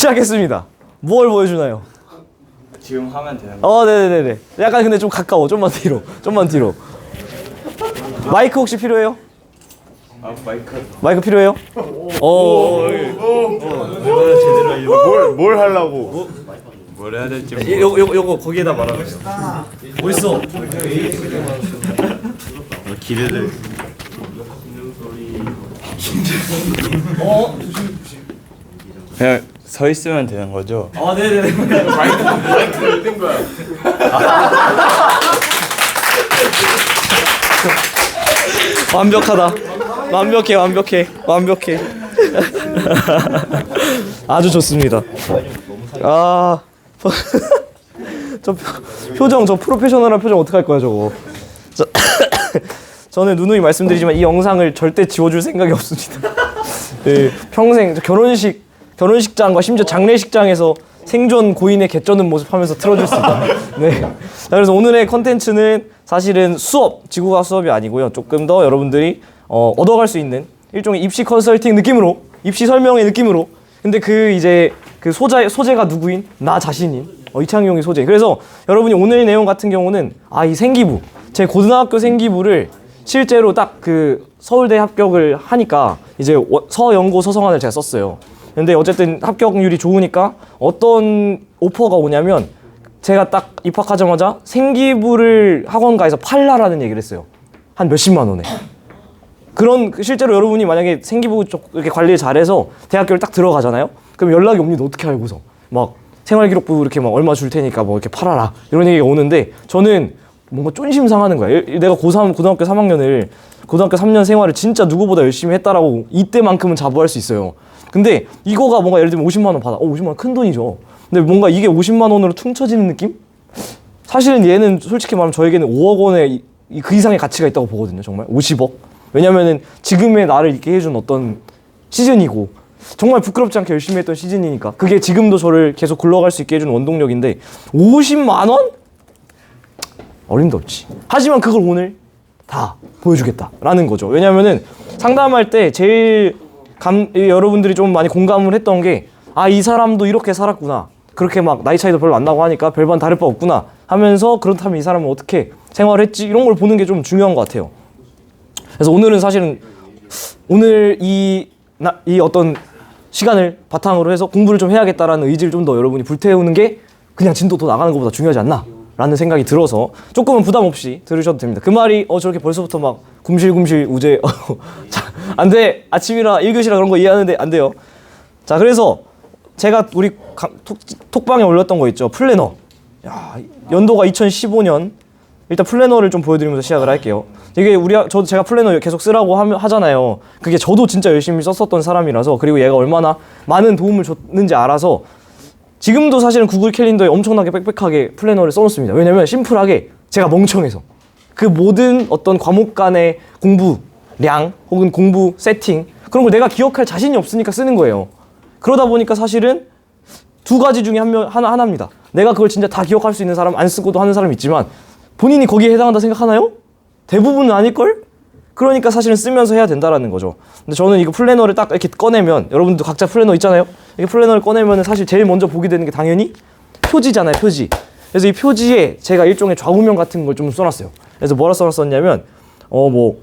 시작했습니다. 뭘 보여주나요? 지금 하면 되는 거. 네네네네. 약간 근데 좀 가까워. 좀만 뒤로. 좀만 뒤로. 마이크 혹시 필요해요? 아 마이크. 마이크 필요해요? 뭘 하려고? 뭘 해야 될지 요거 거기에다 말하세요. 멋있어. 기대돼. 그냥 서 있으면 되는 거죠. 네네네. 마이크를 뜬 거야. 완벽하다. 완벽해. 아주 좋습니다. 저 표정, 저 프로페셔널한 표정 어떡할 거야 저거. 저는 누누이 말씀드리지만 이 영상을 절대 지워줄 생각이 없습니다. 네, 평생 결혼식장과 심지어 장례식장에서 생존 고인의 개쩌는 모습 하면서 틀어줄 수 있다. 네. 자, 그래서 오늘의 컨텐츠는 사실은 수업, 지구과학 수업이 아니고요. 조금 더 여러분들이 얻어갈 수 있는 일종의 입시 컨설팅 느낌으로, 입시 설명의 느낌으로. 근데 그 소재가 누구인? 나 자신인 이창용이 소재. 그래서 여러분이 오늘 내용 같은 경우는 이 생기부, 제 고등학교 생기부를 실제로 딱 그 서울대 합격을 하니까 이제 서연고 서성안을 제가 썼어요. 근데 어쨌든 합격률이 좋으니까 어떤 오퍼가 오냐면 제가 딱 입학하자마자 생기부를 학원가에서 팔라라는 얘기를 했어요. 한 몇십만 원에. 그런 실제로 여러분이 만약에 생기부 쪽 이렇게 관리를 잘해서 대학교를 딱 들어가잖아요. 그럼 연락이 옵니다. 어떻게 알고서 막 생활기록부 이렇게 막 얼마 줄 테니까 뭐 이렇게 팔아라 이런 얘기가 오는데 저는 뭔가 쫀심 상하는 거야. 내가 고3 고등학교 3학년을 고등학교 3년 생활을 진짜 누구보다 열심히 했다라고 이때만큼은 자부할 수 있어요. 근데 이거가 뭔가 예를 들면 50만 원 받아. 50만 원 큰 돈이죠. 근데 뭔가 이게 50만 원으로 퉁쳐지는 느낌? 사실은 얘는 솔직히 말하면 저에게는 5억 원의 그 이상의 가치가 있다고 보거든요. 정말 50억. 왜냐면은 지금의 나를 있게 해준 어떤 시즌이고 정말 부끄럽지 않게 열심히 했던 시즌이니까 그게 지금도 저를 계속 굴러갈 수 있게 해준 원동력인데 50만 원? 어림도 없지. 하지만 그걸 오늘 다 보여주겠다라는 거죠. 왜냐면은 상담할 때 제일 여러분들이 좀 많이 공감을 했던 게 이 사람도 이렇게 살았구나. 그렇게 막 나이 차이도 별로 안 나고 하니까 별반 다를 바 없구나 하면서 그렇다면 이 사람은 어떻게 생활했지? 이런 걸 보는 게 좀 중요한 것 같아요. 그래서 오늘은 사실은 오늘 이 어떤 시간을 바탕으로 해서 공부를 좀 해야겠다라는 의지를 좀 더 여러분이 불태우는 게 그냥 진도 더 나가는 것보다 중요하지 않나? 라는 생각이 들어서 조금은 부담 없이 들으셔도 됩니다. 그 말이 저렇게 벌써부터 막 굶실굶실 우제 자, 안 돼. 아침이라 1교시라 그런 거 이해하는데 안 돼요. 자, 그래서 제가 우리 톡방에 올렸던 거 있죠. 플래너. 연도가 2015년. 일단 플래너를 좀 보여드리면서 시작을 할게요. 이게 제가 플래너 계속 쓰라고 하잖아요. 그게 저도 진짜 열심히 썼었던 사람이라서 그리고 얘가 얼마나 많은 도움을 줬는지 알아서 지금도 사실은 구글 캘린더에 엄청나게 빽빽하게 플래너를 써놓습니다. 왜냐면 심플하게 제가 멍청해서 그 모든 어떤 과목 간의 공부량 혹은 공부 세팅 그런 걸 내가 기억할 자신이 없으니까 쓰는 거예요. 그러다 보니까 사실은 두 가지 중에 하나입니다. 내가 그걸 진짜 다 기억할 수 있는 사람 안 쓰고도 하는 사람이 있지만 본인이 거기에 해당한다 생각하나요? 대부분은 아닐걸? 그러니까 사실은 쓰면서 해야 된다라는 거죠. 근데 저는 이거 플래너를 딱 이렇게 꺼내면 여러분도 각자 플래너 있잖아요. 이렇게 플래너를 꺼내면 사실 제일 먼저 보게 되는 게 당연히 표지잖아요. 표지. 그래서 이 표지에 제가 일종의 좌우명 같은 걸 좀 써놨어요. 그래서 뭐라 써놨었냐면 뭐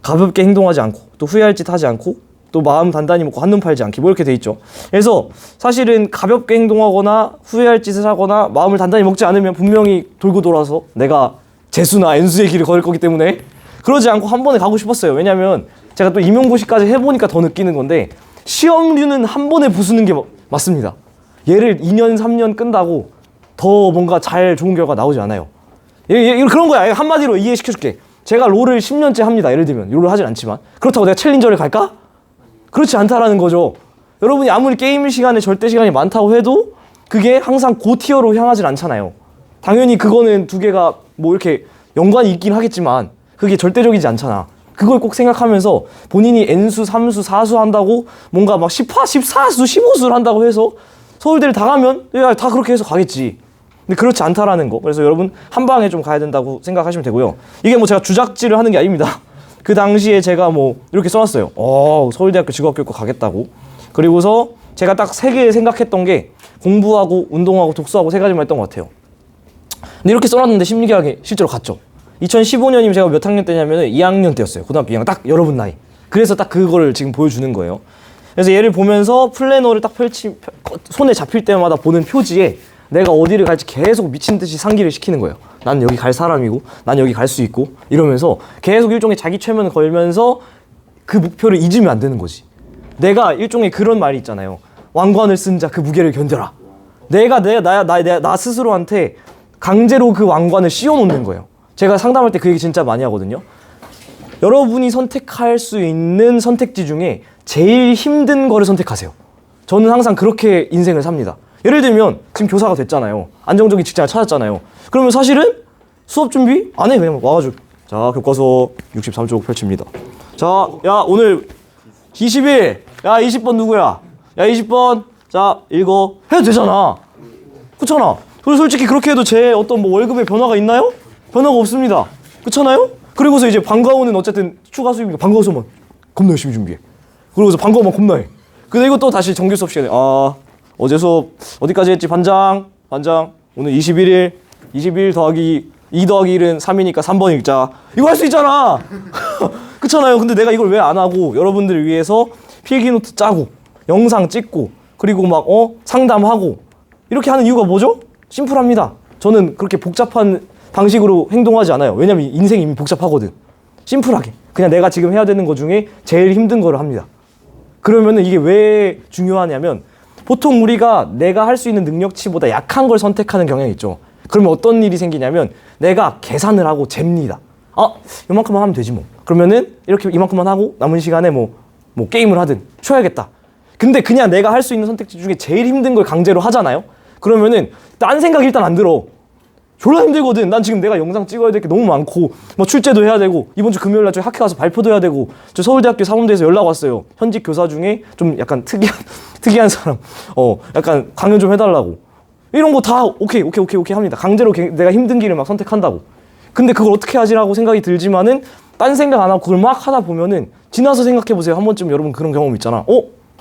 가볍게 행동하지 않고 또 후회할 짓 하지 않고 또 마음 단단히 먹고 한눈 팔지 않기 뭐 이렇게 돼 있죠. 그래서 사실은 가볍게 행동하거나 후회할 짓을 하거나 마음을 단단히 먹지 않으면 분명히 돌고 돌아서 내가 재수나 N수의 길을 걸을 거기 때문에 그러지 않고 한 번에 가고 싶었어요. 왜냐면 제가 또 임용고시까지 해보니까 더 느끼는 건데 시험류는 한 번에 부수는 게 맞습니다. 얘를 2년 3년 끈다고 더 뭔가 좋은 결과 나오지 않아요. 그런 거야. 한마디로 이해시켜줄게. 제가 롤을 10년째 합니다. 예를 들면 롤을 하진 않지만 그렇다고 내가 챌린저를 갈까? 그렇지 않다라는 거죠. 여러분이 아무리 게임 시간에 절대 시간이 많다고 해도 그게 항상 고티어로 향하진 않잖아요. 당연히 그거는 두 개가 뭐 이렇게 연관이 있긴 하겠지만 그게 절대적이지 않잖아. 그걸 꼭 생각하면서 본인이 N수, 3수, 4수 한다고 뭔가 막 14수, 15수를 한다고 해서 서울대를 다 가면 다 그렇게 해서 가겠지. 근데 그렇지 않다라는 거. 그래서 여러분 한 방에 좀 가야 된다고 생각하시면 되고요. 이게 뭐 제가 주작질을 하는 게 아닙니다. 그 당시에 제가 뭐 이렇게 써놨어요. 서울대학교 직업교육과 가겠다고. 그리고서 제가 딱 3개 생각했던 게 공부하고 운동하고 독서하고 3가지만 했던 것 같아요. 근데 이렇게 써놨는데 심리학에 실제로 갔죠. 2015년이면 제가 몇 학년 때냐면 2학년 때였어요. 고등학교 2학년 딱 여러분 나이. 그래서 딱 그거를 지금 보여주는 거예요. 그래서 얘를 보면서 플래너를 딱 손에 잡힐 때마다 보는 표지에 내가 어디를 갈지 계속 미친 듯이 상기를 시키는 거예요. 난 여기 갈 사람이고 난 여기 갈 수 있고 이러면서 계속 일종의 자기 최면을 걸면서 그 목표를 잊으면 안 되는 거지. 내가 일종의 그런 말이 있잖아요. 왕관을 쓴 자 그 무게를 견뎌라. 나 스스로한테 강제로 그 왕관을 씌워놓는 거예요. 제가 상담할 때 그 얘기 진짜 많이 하거든요. 여러분이 선택할 수 있는 선택지 중에 제일 힘든 거를 선택하세요. 저는 항상 그렇게 인생을 삽니다. 예를 들면 지금 교사가 됐잖아요. 안정적인 직장을 찾았잖아요. 그러면 사실은 수업 준비 안 해. 그냥 와가지고 자 교과서 63쪽 펼칩니다. 자, 야 오늘 20일 야 20번 누구야? 야 20번 자 읽어 해도 되잖아. 그렇잖아. 솔직히 그렇게 해도 제 어떤 뭐 월급에 변화가 있나요? 변화가 없습니다. 그렇잖아요? 그리고서 이제 방과후는 어쨌든 추가 수입이니까 방과후서만 겁나 열심히 준비해. 그러고서 방과후만 겁나 해. 근데 이거 또 다시 정규 수업 시간에 어제 수업 어디까지 했지? 반장 오늘 21일 더하기 2 더하기 1은 3이니까 3번 읽자. 이거 할 수 있잖아. 그렇잖아요. 근데 내가 이걸 왜 안 하고 여러분들을 위해서 필기노트 짜고 영상 찍고 그리고 막 상담하고 이렇게 하는 이유가 뭐죠? 심플합니다. 저는 그렇게 복잡한 방식으로 행동하지 않아요. 왜냐면 인생이 이미 복잡하거든. 심플하게 그냥 내가 지금 해야 되는 것 중에 제일 힘든 거를 합니다. 그러면은 이게 왜 중요하냐면 보통 우리가 내가 할 수 있는 능력치보다 약한 걸 선택하는 경향이 있죠. 그러면 어떤 일이 생기냐면 내가 계산을 하고 잽니다. 이만큼만 하면 되지 뭐. 그러면은 이렇게 이만큼만 하고 남은 시간에 뭐 게임을 하든 쉬어야겠다. 근데 그냥 내가 할 수 있는 선택지 중에 제일 힘든 걸 강제로 하잖아요. 그러면은 딴 생각 일단 안 들어. 졸라 힘들거든. 난 지금 내가 영상 찍어야 될 게 너무 많고 뭐 출제도 해야 되고 이번 주 금요일 날 저희 학회 가서 발표도 해야 되고 저 서울대학교 사범대에서 연락 왔어요. 현직 교사 중에 좀 약간 특이한 사람 약간 강연 좀 해달라고. 이런 거 다 오케이 합니다. 강제로 내가 힘든 길을 막 선택한다고. 근데 그걸 어떻게 하지라고 생각이 들지만은 딴 생각 안 하고 그걸 막 하다 보면은 지나서 생각해 보세요. 한 번쯤 여러분 그런 경험 있잖아.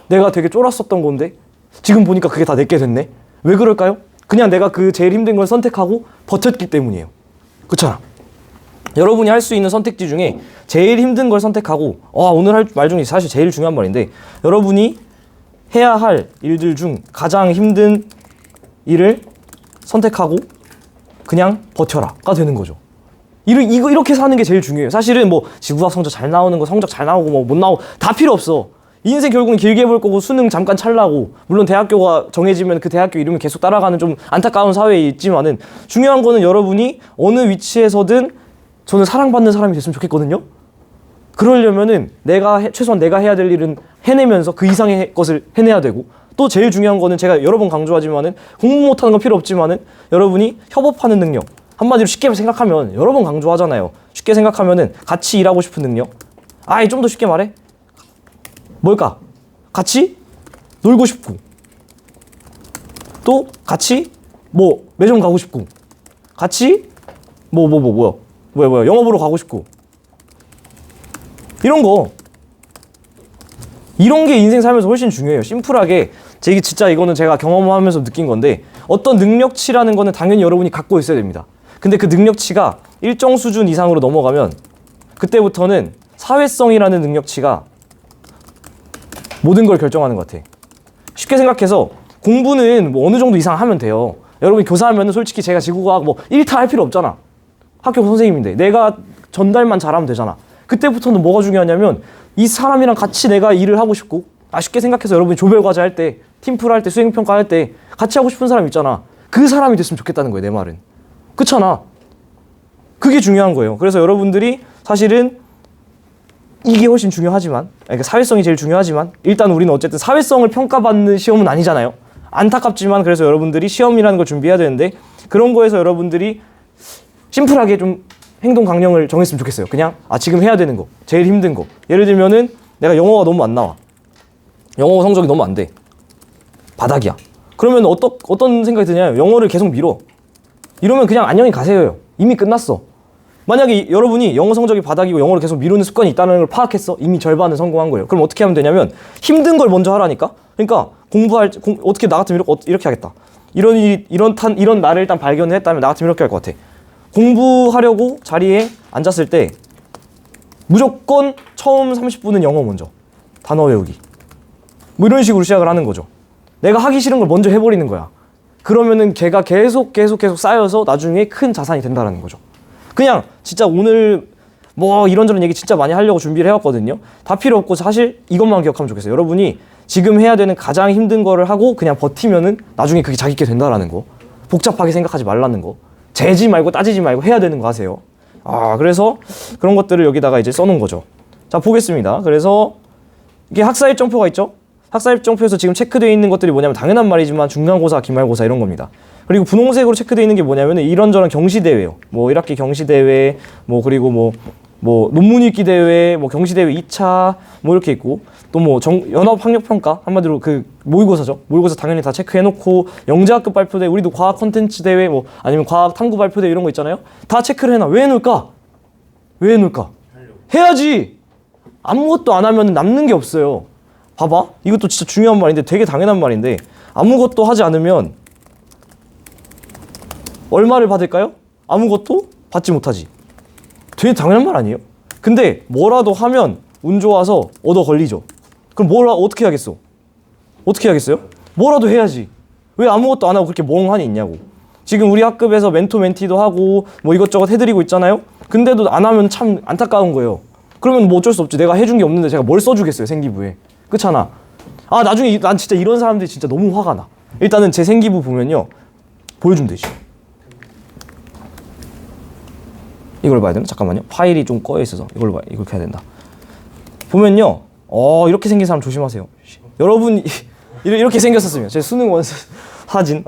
내가 되게 쫄았었던 건데 지금 보니까 그게 다 내게 됐네. 왜 그럴까요? 그냥 내가 그 제일 힘든 걸 선택하고 버텼기 때문이에요. 그렇잖아. 여러분이 할 수 있는 선택지 중에 제일 힘든 걸 선택하고 오늘 할 말 중에 사실 제일 중요한 말인데 여러분이 해야 할 일들 중 가장 힘든 일을 선택하고 그냥 버텨라가 되는 거죠. 이렇게 사는 게 제일 중요해요. 사실은 뭐 지구학 성적 잘 나오는 거 성적 잘 나오고 뭐 못 나오고 다 필요 없어. 인생 결국은 길게 볼 거고 수능 잠깐 찰나고 물론 대학교가 정해지면 그 대학교 이름을 계속 따라가는 좀 안타까운 사회에 있지만은 중요한 거는 여러분이 어느 위치에서든 저는 사랑받는 사람이 됐으면 좋겠거든요. 그러려면은 최소한 내가 해야 될 일은 해내면서 그 이상의 것을 해내야 되고 또 제일 중요한 거는 제가 여러 번 강조하지만은 공부 못하는 건 필요 없지만은 여러분이 협업하는 능력 한마디로 쉽게 생각하면 여러 번 강조하잖아요. 쉽게 생각하면은 같이 일하고 싶은 능력. 좀 더 쉽게 말해. 뭘까? 같이 놀고 싶고 또 같이 뭐 매점 가고 싶고 같이 뭐야 영화 보러 가고 싶고 이런 게 인생 살면서 훨씬 중요해요. 심플하게 진짜 이거는 제가 경험하면서 느낀 건데 어떤 능력치라는 거는 당연히 여러분이 갖고 있어야 됩니다. 근데 그 능력치가 일정 수준 이상으로 넘어가면 그때부터는 사회성이라는 능력치가 모든 걸 결정하는 것 같아. 쉽게 생각해서 공부는 뭐 어느 정도 이상 하면 돼요. 여러분 교사하면은 솔직히 제가 지구과학 뭐 1타 할 필요 없잖아. 학교 선생님인데 내가 전달만 잘하면 되잖아. 그때부터는 뭐가 중요하냐면 이 사람이랑 같이 내가 일을 하고 싶고 쉽게 생각해서 여러분이 조별과제 할 때 팀플 할 때 수행평가 할 때 같이 하고 싶은 사람 있잖아. 그 사람이 됐으면 좋겠다는 거예요. 내 말은. 그렇잖아. 그게 중요한 거예요. 그래서 여러분들이 사실은 이게 훨씬 중요하지만 그러니까 사회성이 제일 중요하지만 일단 우리는 어쨌든 사회성을 평가받는 시험은 아니잖아요. 안타깝지만 그래서 여러분들이 시험이라는 걸 준비해야 되는데 그런 거에서 여러분들이 심플하게 좀 행동 강령을 정했으면 좋겠어요. 그냥 지금 해야 되는 거 제일 힘든 거 예를 들면은 내가 영어가 너무 안 나와. 영어 성적이 너무 안 돼. 바닥이야. 그러면 어떤 생각이 드냐면 영어를 계속 밀어. 이러면 그냥 안녕히 가세요. 이미 끝났어. 만약에 여러분이 영어 성적이 바닥이고 영어를 계속 미루는 습관이 있다는 걸 파악했어. 이미 절반은 성공한 거예요. 그럼 어떻게 하면 되냐면 힘든 걸 먼저 하라니까. 그러니까 어떻게 나 같으면 이렇게 하겠다. 이런 나를 일단 발견을 했다면 나 같으면 이렇게 할 것 같아. 공부하려고 자리에 앉았을 때 무조건 처음 30분은 영어 먼저. 단어 외우기. 뭐 이런 식으로 시작을 하는 거죠. 내가 하기 싫은 걸 먼저 해버리는 거야. 그러면은 걔가 계속 쌓여서 나중에 큰 자산이 된다는 거죠. 그냥 진짜 오늘 뭐 이런저런 얘기 진짜 많이 하려고 준비를 해왔거든요. 다 필요 없고 사실 이것만 기억하면 좋겠어요. 여러분이 지금 해야 되는 가장 힘든 거를 하고 그냥 버티면은 나중에 그게 자기 게 된다라는 거. 복잡하게 생각하지 말라는 거. 재지 말고 따지지 말고 해야 되는 거 하세요. 그래서 그런 것들을 여기다가 이제 써놓은 거죠. 자, 보겠습니다. 그래서 이게 학사 일정표가 있죠? 학사 일정표에서 지금 체크되어 있는 것들이 뭐냐면 당연한 말이지만 중간고사, 기말고사 이런 겁니다. 그리고 분홍색으로 체크되어 있는 게 뭐냐면 이런저런 경시대회요. 뭐 1학기 경시대회, 뭐 그리고 뭐 논문 읽기 대회, 뭐 경시대회 2차 뭐 이렇게 있고 또 뭐 연합학력평가 한마디로 그 모의고사죠. 모의고사 당연히 다 체크해놓고 영재학급 발표대, 우리도 과학 콘텐츠 대회 뭐 아니면 과학 탐구 발표대 이런 거 있잖아요. 다 체크를 해놔. 왜 해놓을까? 왜 해놓을까? 해야지. 아무것도 안 하면 남는 게 없어요. 봐봐. 이것도 진짜 중요한 말인데 되게 당연한 말인데 아무것도 하지 않으면 얼마를 받을까요? 아무것도 받지 못하지. 되게 당연한 말 아니에요? 근데 뭐라도 하면 운 좋아서 얻어 걸리죠. 그럼 어떻게 하겠어? 어떻게 하겠어요? 뭐라도 해야지. 왜 아무것도 안 하고 그렇게 멍하니 있냐고. 지금 우리 학급에서 멘토 멘티도 하고 뭐 이것저것 해드리고 있잖아요. 근데도 안 하면 참 안타까운 거예요. 그러면 뭐 어쩔 수 없지. 내가 해준 게 없는데 제가 뭘 써주겠어요, 생기부에. 그렇잖아. 나중에 난 진짜 이런 사람들이 진짜 너무 화가 나. 일단은 제 생기부 보면요. 보여주면 되지. 이걸 봐야 되나? 잠깐만요. 파일이 좀 꺼여 있어서 이걸 이렇게 해야 된다. 보면요. 이렇게 생긴 사람 조심하세요. 여러분 이렇게 생겼었으면 제 수능 원서 사진.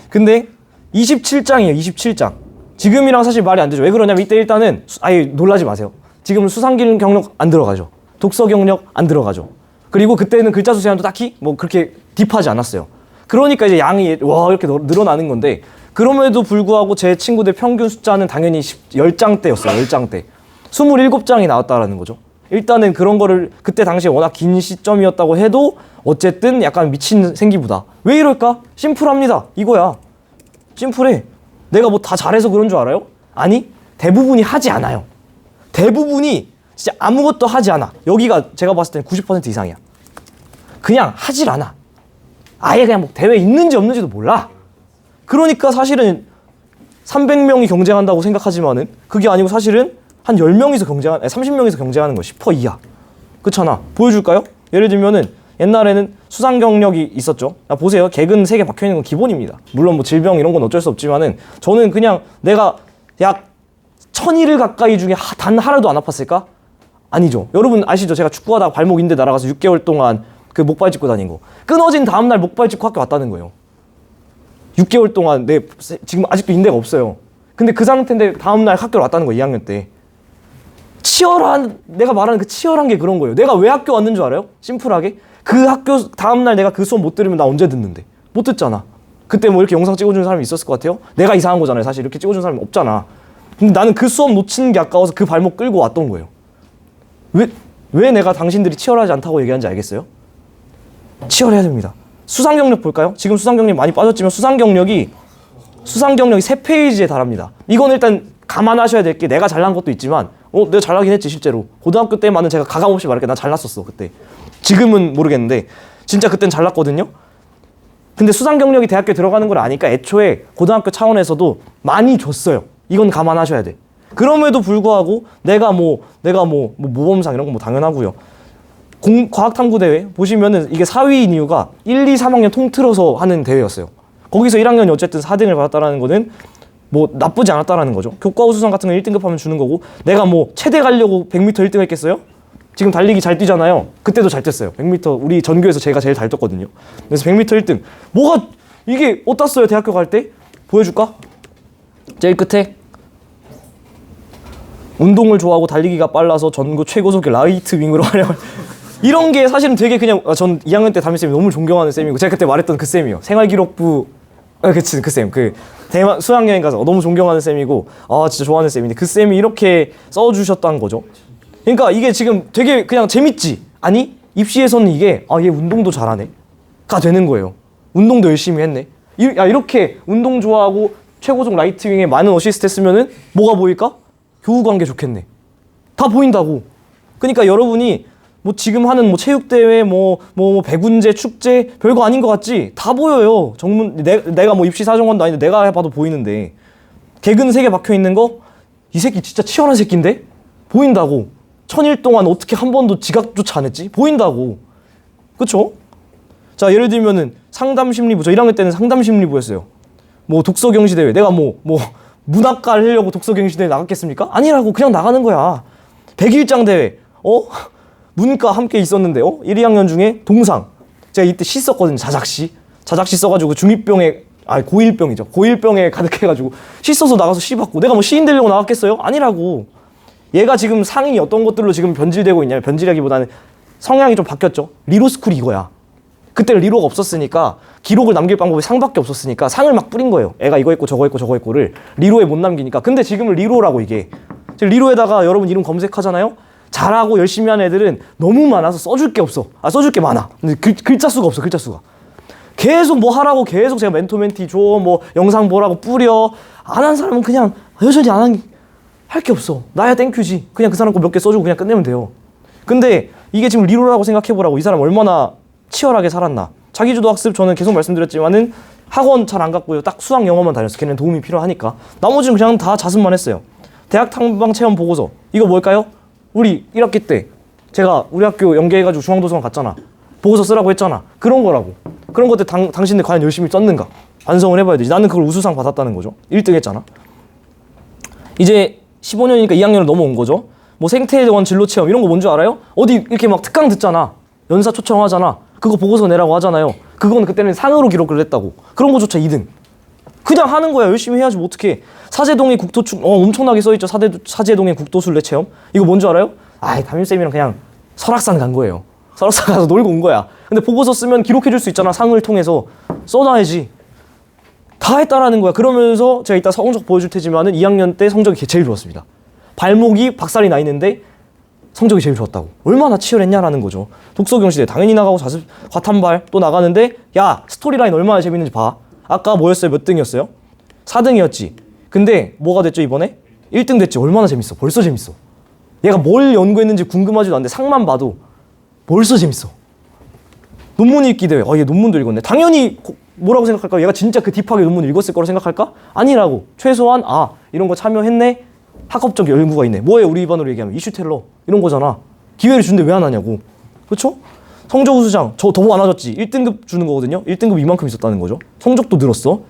근데 27장이에요. 27장. 지금이랑 사실 말이 안 되죠. 왜 그러냐면 이때 일단은 아예 놀라지 마세요. 지금은 수상 경력 안 들어가죠. 독서 경력 안 들어가죠. 그리고 그때는 글자 수 제한도 딱히 뭐 그렇게 딥하지 않았어요. 그러니까 이제 양이 이렇게 늘어나는 건데 그럼에도 불구하고 제 친구들 평균 숫자는 당연히 10장대였어요. 10장대. 27장이 나왔다라는 거죠. 일단은 그런 거를 그때 당시에 워낙 긴 시점이었다고 해도 어쨌든 약간 미친 생기부다. 왜 이럴까? 심플합니다. 이거야. 심플해. 내가 뭐 다 잘해서 그런 줄 알아요? 아니, 대부분이 하지 않아요. 대부분이 진짜 아무것도 하지 않아. 여기가 제가 봤을 때는 90% 이상이야. 그냥 하질 않아. 아예 그냥 뭐 대회 있는지 없는지도 몰라. 그러니까 사실은 300명이 경쟁한다고 생각하지만은 그게 아니고 사실은 한 10명이서 30명이서 경쟁하는 거 10% 이하. 그렇잖아. 보여줄까요? 예를 들면은 옛날에는 수상 경력이 있었죠. 보세요. 개근 3개 박혀 있는 건 기본입니다. 물론 뭐 질병 이런 건 어쩔 수 없지만은 저는 그냥 내가 약 1000일 가까이 중에 단 하루도 안 아팠을까? 아니죠. 여러분 아시죠? 제가 축구하다가 발목 인대 날아가서 6개월 동안 그 목발 짚고 다닌 거. 끊어진 다음날 목발 짚고 학교 왔다는 거예요. 6개월 동안 지금 아직도 인대가 없어요. 근데 그 상태인데 다음날 학교를 왔다는 거예요. 2학년 때. 내가 말하는 그 치열한 게 그런 거예요. 내가 왜 학교 왔는 줄 알아요? 심플하게. 그 학교 다음날 내가 그 수업 못 들으면 나 언제 듣는데. 못 듣잖아. 그때 뭐 이렇게 영상 찍어주는 사람이 있었을 것 같아요? 내가 이상한 거잖아요. 사실 이렇게 찍어주는 사람이 없잖아. 근데 나는 그 수업 놓치는 게 아까워서 그 발목 끌고 왔던 거예요. 왜 내가 당신들이 치열하지 않다고 얘기하는지 알겠어요? 치열해야 됩니다. 수상 경력 볼까요? 지금 수상 경력 많이 빠졌지만 수상 경력이 3페이지에 달합니다. 이건 일단 감안하셔야 될 게 내가 잘난 것도 있지만 내가 잘나긴 했지 실제로. 고등학교 때만은 제가 가감없이 말할게. 나 잘났었어 그때. 지금은 모르겠는데 진짜 그땐 잘났거든요. 근데 수상 경력이 대학교에 들어가는 걸 아니까 애초에 고등학교 차원에서도 많이 줬어요. 이건 감안하셔야 돼. 그럼에도 불구하고 내가 모범상 이런 건 뭐 당연하고요. 과학탐구대회 보시면은 이게 4위인 이유가 1, 2, 3학년 통틀어서 하는 대회였어요. 거기서 1학년이 어쨌든 4등을 받았다는 거는 뭐 나쁘지 않았다라는 거죠. 교과우수상 같은 건 1등급 하면 주는 거고 내가 뭐 체대 가려고 100m 1등 했겠어요? 지금 달리기 잘 뛰잖아요. 그때도 잘 뛰었어요. 100m 우리 전교에서 제가 제일 잘 뛰었거든요. 그래서 100m 1등. 이게 어디다 써요 대학교 갈 때? 보여줄까? 제일 끝에 운동을 좋아하고 달리기가 빨라서 전교 최고속의 라이트 윙으로 하려고 이런 게 사실은 되게 그냥 전 2학년 때 담임쌤이 너무 존경하는 쌤이고 제가 그때 말했던 그 쌤이요. 생활기록부 그치, 그 쌤. 그 대만 수학여행 가서 너무 존경하는 쌤이고, 아, 진짜 좋아하는 쌤인데, 그 쌤이 이렇게 써주셨다는 거죠. 그러니까 이게 지금 되게 그냥 재밌지? 아니, 입시에서는 이게, 아, 얘 운동도 잘하네. 가 되는 거예요. 운동도 열심히 했네. 이렇게 운동 좋아하고 최고속 라이트윙에 많은 어시스트 했으면은 뭐가 보일까? 교우 관계 좋겠네. 다 보인다고. 그러니까 여러분이 뭐 지금 하는 뭐 체육대회, 배군제, 축제, 별거 아닌 것 같지? 다 보여요. 내가 뭐 입시 사정관도 아닌데 내가 해봐도 보이는데. 개근 3개 박혀 있는 거? 이 새끼 진짜 치열한 새끼인데? 보인다고. 1000일 동안 어떻게 한 번도 지각조차 안 했지? 보인다고. 그쵸? 자, 예를 들면은 상담심리부. 저 1학년 때는 상담심리부였어요. 뭐 독서경시대회. 내가 문학과를 하려고 독서경시대회 나갔겠습니까? 아니라고. 그냥 나가는 거야. 100일장 대회. 문과 함께 있었는데 1, 2학년 중에 동상. 제가 이때 시 썼거든요. 자작시 써가지고 고1병이죠. 고1병에 가득해가지고 시 써서 나가서 시 받고 내가 뭐 시인 되려고 나갔겠어요? 아니라고. 얘가 지금 상이 어떤 것들로 지금 변질되고 있냐면, 변질하기보다는 성향이 좀 바뀌었죠. 리로스쿨이 이거야. 그때는 리로가 없었으니까 기록을 남길 방법이 상밖에 없었으니까 상을 막 뿌린 거예요. 애가 이거 했고 저거 했고 저거 했고를 리로에 못 남기니까. 근데 지금은 리로라고 이게. 지금 리로에다가 여러분 이름 검색하잖아요. 잘하고 열심히 하는 애들은 너무 많아서 써줄 게 없어. 써줄 게 많아. 근데 글자 수가 없어. 글자 수가. 계속 뭐 하라고 계속 제가 멘토 멘티 줘. 뭐 영상 보라고 뿌려. 안 한 사람은 그냥 여전히 안 한 게 할 게 없어. 나야 땡큐지. 그냥 그 사람 거 몇 개 써주고 그냥 끝내면 돼요. 근데 이게 지금 리로라고 생각해보라고. 이 사람 얼마나 치열하게 살았나. 자기주도 학습 저는 계속 말씀드렸지만은 학원 잘 안 갔고요. 딱 수학 영어만 다녔어. 걔는 도움이 필요하니까. 나머지는 그냥 다 자습만 했어요. 대학 탐방 체험 보고서. 이거 뭘까요? 우리 1학기 때 제가 우리 학교 연계해가지고 중앙도서관 갔잖아. 보고서 쓰라고 했잖아. 그런 거라고. 그런 것들 당신들 과연 열심히 썼는가? 반성을 해봐야 되지. 나는 그걸 우수상 받았다는 거죠. 1등 했잖아. 이제 15년이니까 2학년으로 넘어온 거죠. 뭐 생태원 진로체험 이런 거 뭔 줄 알아요? 어디 이렇게 막 특강 듣잖아. 연사 초청하잖아. 그거 보고서 내라고 하잖아요. 그건 그때는 상으로 기록을 했다고. 그런 거조차 2등. 그냥 하는 거야. 열심히 해야지 뭐 어떡해. 사제동의 국토축 엄청나게 써있죠. 사제동의 국토순례 체험. 이거 뭔 줄 알아요? 담임쌤이랑 그냥 설악산 간 거예요. 설악산 가서 놀고 온 거야. 근데 보고서 쓰면 기록해줄 수 있잖아. 상을 통해서. 써놔야지. 다 했다라는 거야. 그러면서 제가 이따 성적 보여줄 테지만은 2학년 때 성적이 제일 좋았습니다. 발목이 박살이 나 있는데 성적이 제일 좋았다고. 얼마나 치열했냐라는 거죠. 독서경시대 당연히 나가고 자습 과탐발 또 나가는데, 야, 스토리라인 얼마나 재밌는지 봐. 아까 뭐였어요? 몇 등이었어요? 4등이었지. 근데 뭐가 됐죠 이번에? 1등 됐지. 얼마나 재밌어. 벌써 재밌어. 얘가 뭘 연구했는지 궁금하지도 않은데 상만 봐도 벌써 재밌어. 논문 읽기 대회. 얘 논문도 읽었네. 당연히 뭐라고 생각할까? 얘가 진짜 그 딥하게 논문을 읽었을 거라고 생각할까? 아니라고. 최소한 이런 거 참여했네. 학업적 연구가 있네. 뭐예요? 우리 입안으로 얘기하면 이슈 텔러 이런 거잖아. 기회를 주는데 왜 안 하냐고. 그렇죠? 성적 우수장 저 더 많아졌지. 1등급 주는 거거든요. 1등급 이만큼 있었다는 거죠. 성적도 늘었어.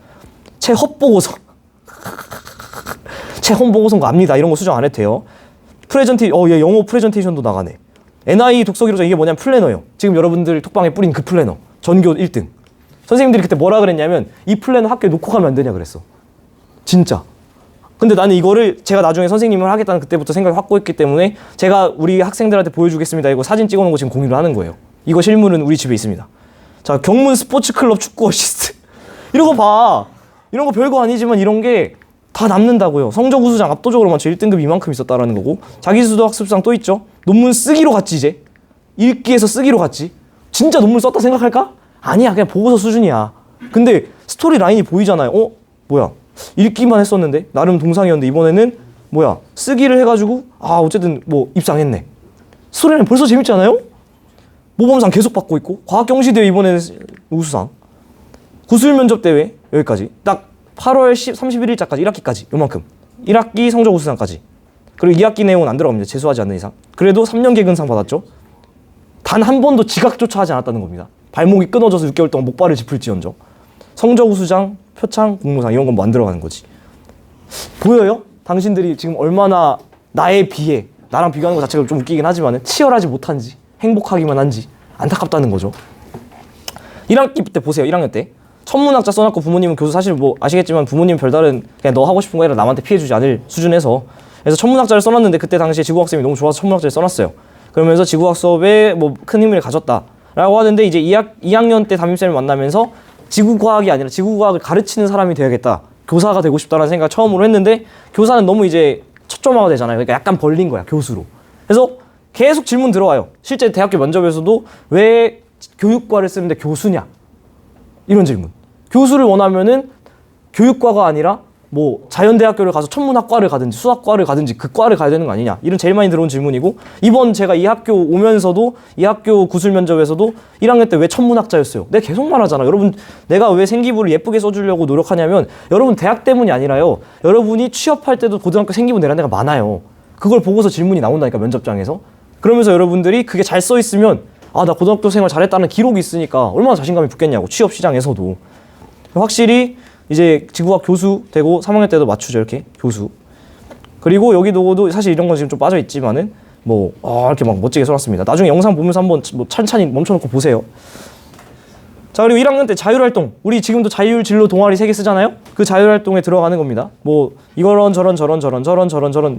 체헛보고서 체험보고서인 거 압니다. 이런 거 수정 안 해도 돼요. 얘 영어 프레젠테이션도 나가네. NI 독서기록장 이게 뭐냐면 플래너예요. 지금 여러분들 톡방에 뿌린 그 플래너. 전교 1등. 선생님들이 그때 뭐라 그랬냐면 이 플래너 학교에 놓고 가면 안 되냐 그랬어. 진짜. 근데 나는 이거를 제가 나중에 선생님을 하겠다는 그때부터 생각을 확고했기 때문에 제가 우리 학생들한테 보여주겠습니다. 이거 사진 찍어놓은 거 지금 공유를 하는 거예요. 이거 실물은 우리 집에 있습니다. 자, 경문 스포츠클럽 축구 어시스트. 이런 거 봐. 이런 거 별거 아니지만 이런 게 다 남는다고요. 성적 우수장 압도적으로 많죠. 1등급 이만큼 있었다라는 거고. 자기수도 학습상 또 있죠. 논문 쓰기로 갔지 이제. 읽기에서 쓰기로 갔지. 진짜 논문 썼다 생각할까? 아니야. 그냥 보고서 수준이야. 근데 스토리 라인이 보이잖아요. 뭐야. 읽기만 했었는데 나름 동상이었는데 이번에는 뭐야. 쓰기를 해가지고 어쨌든 뭐 입상했네. 스토리는 벌써 재밌지 않아요? 모범상 계속 받고 있고. 과학경시대회 이번에는 우수상. 구술면접대회 여기까지. 딱 8월 31일자까지 1학기까지 요만큼. 1학기 성적 우수상까지. 그리고 2학기 내용은 안 들어갑니다. 재수하지 않는 이상. 그래도 3년 개근상 받았죠. 단 한 번도 지각조차 하지 않았다는 겁니다. 발목이 끊어져서 6개월 동안 목발을 짚을지언정. 성적 우수장, 표창, 공로상 이런 건 뭐 안 들어가는 거지. 보여요? 당신들이 지금 얼마나 나에 비해 나랑 비교하는 것 자체가 좀 웃기긴 하지만 치열하지 못한지 행복하기만 한지 안타깝다는 거죠. 1학기 때 보세요. 1학년 때 천문학자 써놨고 부모님은 교수 사실 뭐 아시겠지만 부모님은 별다른 그냥 너 하고 싶은 거 해라 남한테 피해주지 않을 수준에서 그래서 천문학자를 써놨는데 그때 당시에 지구과학 쌤이 너무 좋아서 천문학자를 써놨어요. 그러면서 지구과학 수업에 뭐 큰 의미를 가졌다라고 하는데 이제 2학년 때 담임쌤을 만나면서 지구과학이 아니라 지구과학을 가르치는 사람이 되야겠다. 교사가 되고 싶다는 생각 처음으로 했는데 교사는 너무 이제 초점화가 되잖아요. 그러니까 약간 벌린 거야, 교수로. 그래서 계속 질문 들어와요. 실제 대학교 면접에서도 왜 교육과를 쓰는데 교수냐? 이런 질문. 교수를 원하면은 교육과가 아니라 뭐 자연대학교를 가서 천문학과를 가든지 수학과를 가든지 그 과를 가야 되는 거 아니냐, 이런 제일 많이 들어온 질문이고, 이번 제가 이 학교 오면서도 이 학교 구술 면접에서도 1학년 때 왜 천문학자였어요? 내가 계속 말하잖아. 여러분, 내가 왜 생기부를 예쁘게 써주려고 노력하냐면 여러분 대학 때문이 아니라요, 여러분이 취업할 때도 고등학교 생기부 내라는 데가 많아요. 그걸 보고서 질문이 나온다니까, 면접장에서. 그러면서 여러분들이 그게 잘 써 있으면 아, 나 고등학교 생활 잘했다는 기록이 있으니까 얼마나 자신감이 붙겠냐고, 취업 시장에서도. 확실히 이제 지구과학 교수 되고 3학년 때도 맞추죠, 이렇게 교수. 그리고 여기도 사실 이런 건 지금 좀 빠져 있지만은 뭐 이렇게 막 멋지게 써놨습니다. 나중에 영상 보면서 한번 뭐 찬찬히 멈춰놓고 보세요. 자, 그리고 1학년 때 자율활동, 우리 지금도 자율진로 동아리 3개 쓰잖아요. 그 자율활동에 들어가는 겁니다. 뭐 이런 저런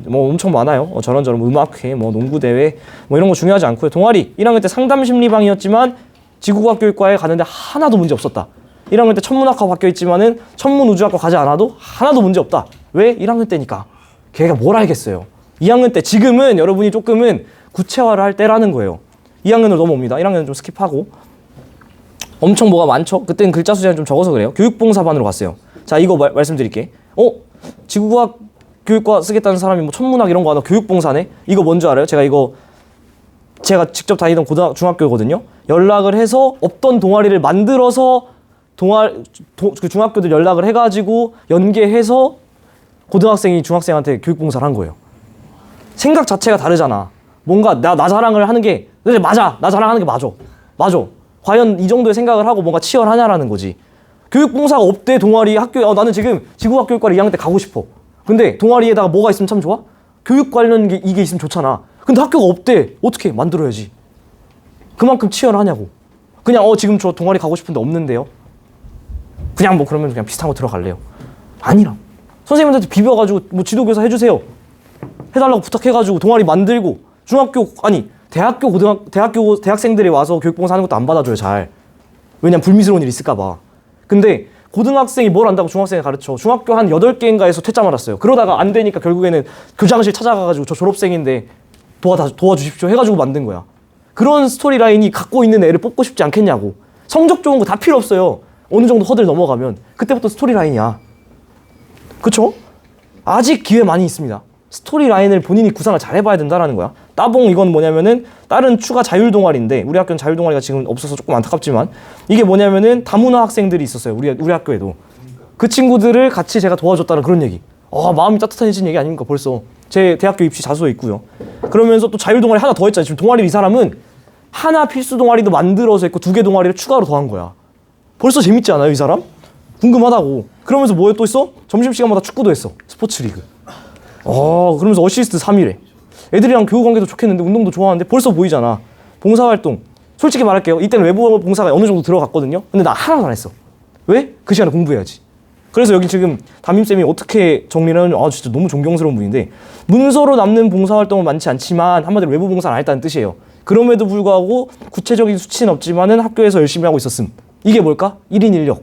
뭐 엄청 많아요. 저런 뭐 음악회, 뭐 농구대회, 뭐 이런 거 중요하지 않고요. 동아리 1학년 때 상담심리방이었지만 지구과학 교육과에 가는데 하나도 문제 없었다. 1학년 때 천문학과 바뀌어있지만은 천문우주학과 가지 않아도 하나도 문제 없다. 왜? 1학년 때니까. 걔가 뭘 알겠어요. 2학년 때, 지금은 여러분이 조금은 구체화를 할 때라는 거예요. 2학년으로 넘어옵니다. 1학년은 좀 스킵하고. 엄청 뭐가 많죠? 그때는 글자 수량이 좀 적어서 그래요. 교육봉사반으로 갔어요. 자, 이거 말씀드릴게. 지구과학 교육과 쓰겠다는 사람이 뭐 천문학 이런 거 하나 교육봉사네? 이거 뭔지 알아요? 제가 직접 다니던 중학교거든요. 연락을 해서 없던 동아리를 만들어서 그 중학교들 연락을 해가지고 연계해서 고등학생이 중학생한테 교육봉사를 한 거예요. 생각 자체가 다르잖아. 뭔가 나 자랑을 하는 게 맞아. 나 자랑하는 게 맞아. 과연 이 정도의 생각을 하고 뭔가 치열하냐라는 거지. 교육봉사가 없대, 동아리 학교에. 나는 지금 지구과학 교육과를 2학년 때 가고 싶어. 근데 동아리에다가 뭐가 있으면 참 좋아? 교육 관련 이게 있으면 좋잖아. 근데 학교가 없대. 어떻게 만들어야지. 그만큼 치열하냐고. 그냥 지금 저 동아리 가고 싶은데 없는데요. 그냥 뭐 그러면 그냥 비슷한 거 들어갈래요. 아니라 선생님한테 비벼가지고 뭐 지도교사 해주세요. 해달라고 부탁해가지고 동아리 만들고, 대학생들이 와서 교육봉사 하는 것도 안 받아줘요, 잘. 왜냐면 불미스러운 일 있을까봐. 근데 고등학생이 뭘 안다고 중학생을 가르쳐. 중학교 한 8개인가에서 퇴짜 말았어요. 그러다가 안 되니까 결국에는 교장실 찾아가가지고 저 졸업생인데 도와주십시오 해가지고 만든 거야. 그런 스토리라인이 갖고 있는 애를 뽑고 싶지 않겠냐고. 성적 좋은 거 다 필요 없어요. 어느 정도 허들 넘어가면 그때부터 스토리라인이야. 그쵸? 아직 기회 많이 있습니다. 스토리라인을 본인이 구상을 잘 해봐야 된다라는 거야. 따봉, 이건 뭐냐면은 다른 추가 자율동아리인데, 우리 학교는 자율동아리가 지금 없어서 조금 안타깝지만, 이게 뭐냐면은 다문화 학생들이 있었어요, 우리 학교에도. 그 친구들을 같이 제가 도와줬다는 그런 얘기. 마음이 따뜻해진 얘기 아닙니까, 벌써. 제 대학교 입시 자소에 있고요. 그러면서 또 자율동아리 하나 더 했잖아요. 지금 동아리, 이 사람은 하나 필수 동아리도 만들어서 했고 2개 동아리를 추가로 더한 거야. 벌써 재밌지 않아요, 이 사람? 궁금하다고. 그러면서 뭐에 또 있어? 점심시간마다 축구도 했어, 스포츠 리그. 그러면서 어시스트 3일에. 애들이랑 교우 관계도 좋겠는데 운동도 좋아하는데 벌써 보이잖아. 봉사활동. 솔직히 말할게요. 이때는 외부 봉사가 어느 정도 들어갔거든요. 근데 나 하나도 안 했어. 왜? 그 시간에 공부해야지. 그래서 여기 지금 담임쌤이 어떻게 정리를 하냐면, 진짜 너무 존경스러운 분인데, 문서로 남는 봉사활동은 많지 않지만 한마디로 외부 봉사를 안 했다는 뜻이에요. 그럼에도 불구하고 구체적인 수치는 없지만은 학교에서 열심히 하고 있었음. 이게 뭘까? 1인 1력.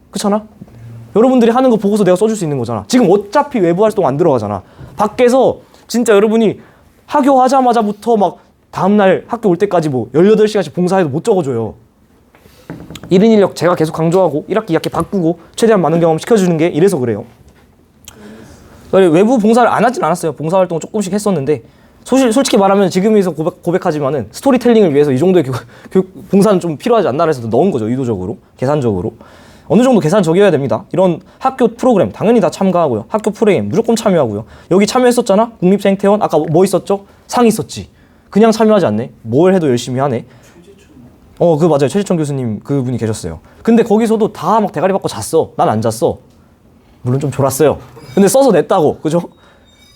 그렇잖아? 여러분들이 하는 거 보고서 내가 써줄 수 있는 거잖아. 지금 어차피 외부 활동 안 들어가잖아. 밖에서 진짜 여러분이 하교하자마자부터 막 다음날 학교 올 때까지 뭐 18시간씩 봉사해도 못 적어줘요. 1인 1력 제가 계속 강조하고 1학기 2학기 바꾸고 최대한 많은 경험 시켜주는 게 이래서 그래요. 외부 봉사를 안 하진 않았어요. 봉사활동을 조금씩 했었는데, 솔직히 말하면 지금에서 고백하지만은 스토리텔링을 위해서 이 정도의 봉사는 좀 필요하지 않나 해서 넣은 거죠. 의도적으로, 계산적으로. 어느 정도 계산적이어야 됩니다. 이런 학교 프로그램 당연히 다 참가하고요. 학교 프로그램 무조건 참여하고요. 여기 참여했었잖아? 국립생태원. 아까 뭐 있었죠? 상 있었지. 그냥 참여하지 않네. 뭘 해도 열심히 하네. 맞아요. 최지천 교수님 그분이 계셨어요. 근데 거기서도 다 막 대가리 받고 잤어. 난 안 잤어. 물론 좀 졸았어요. 근데 써서 냈다고. 그죠?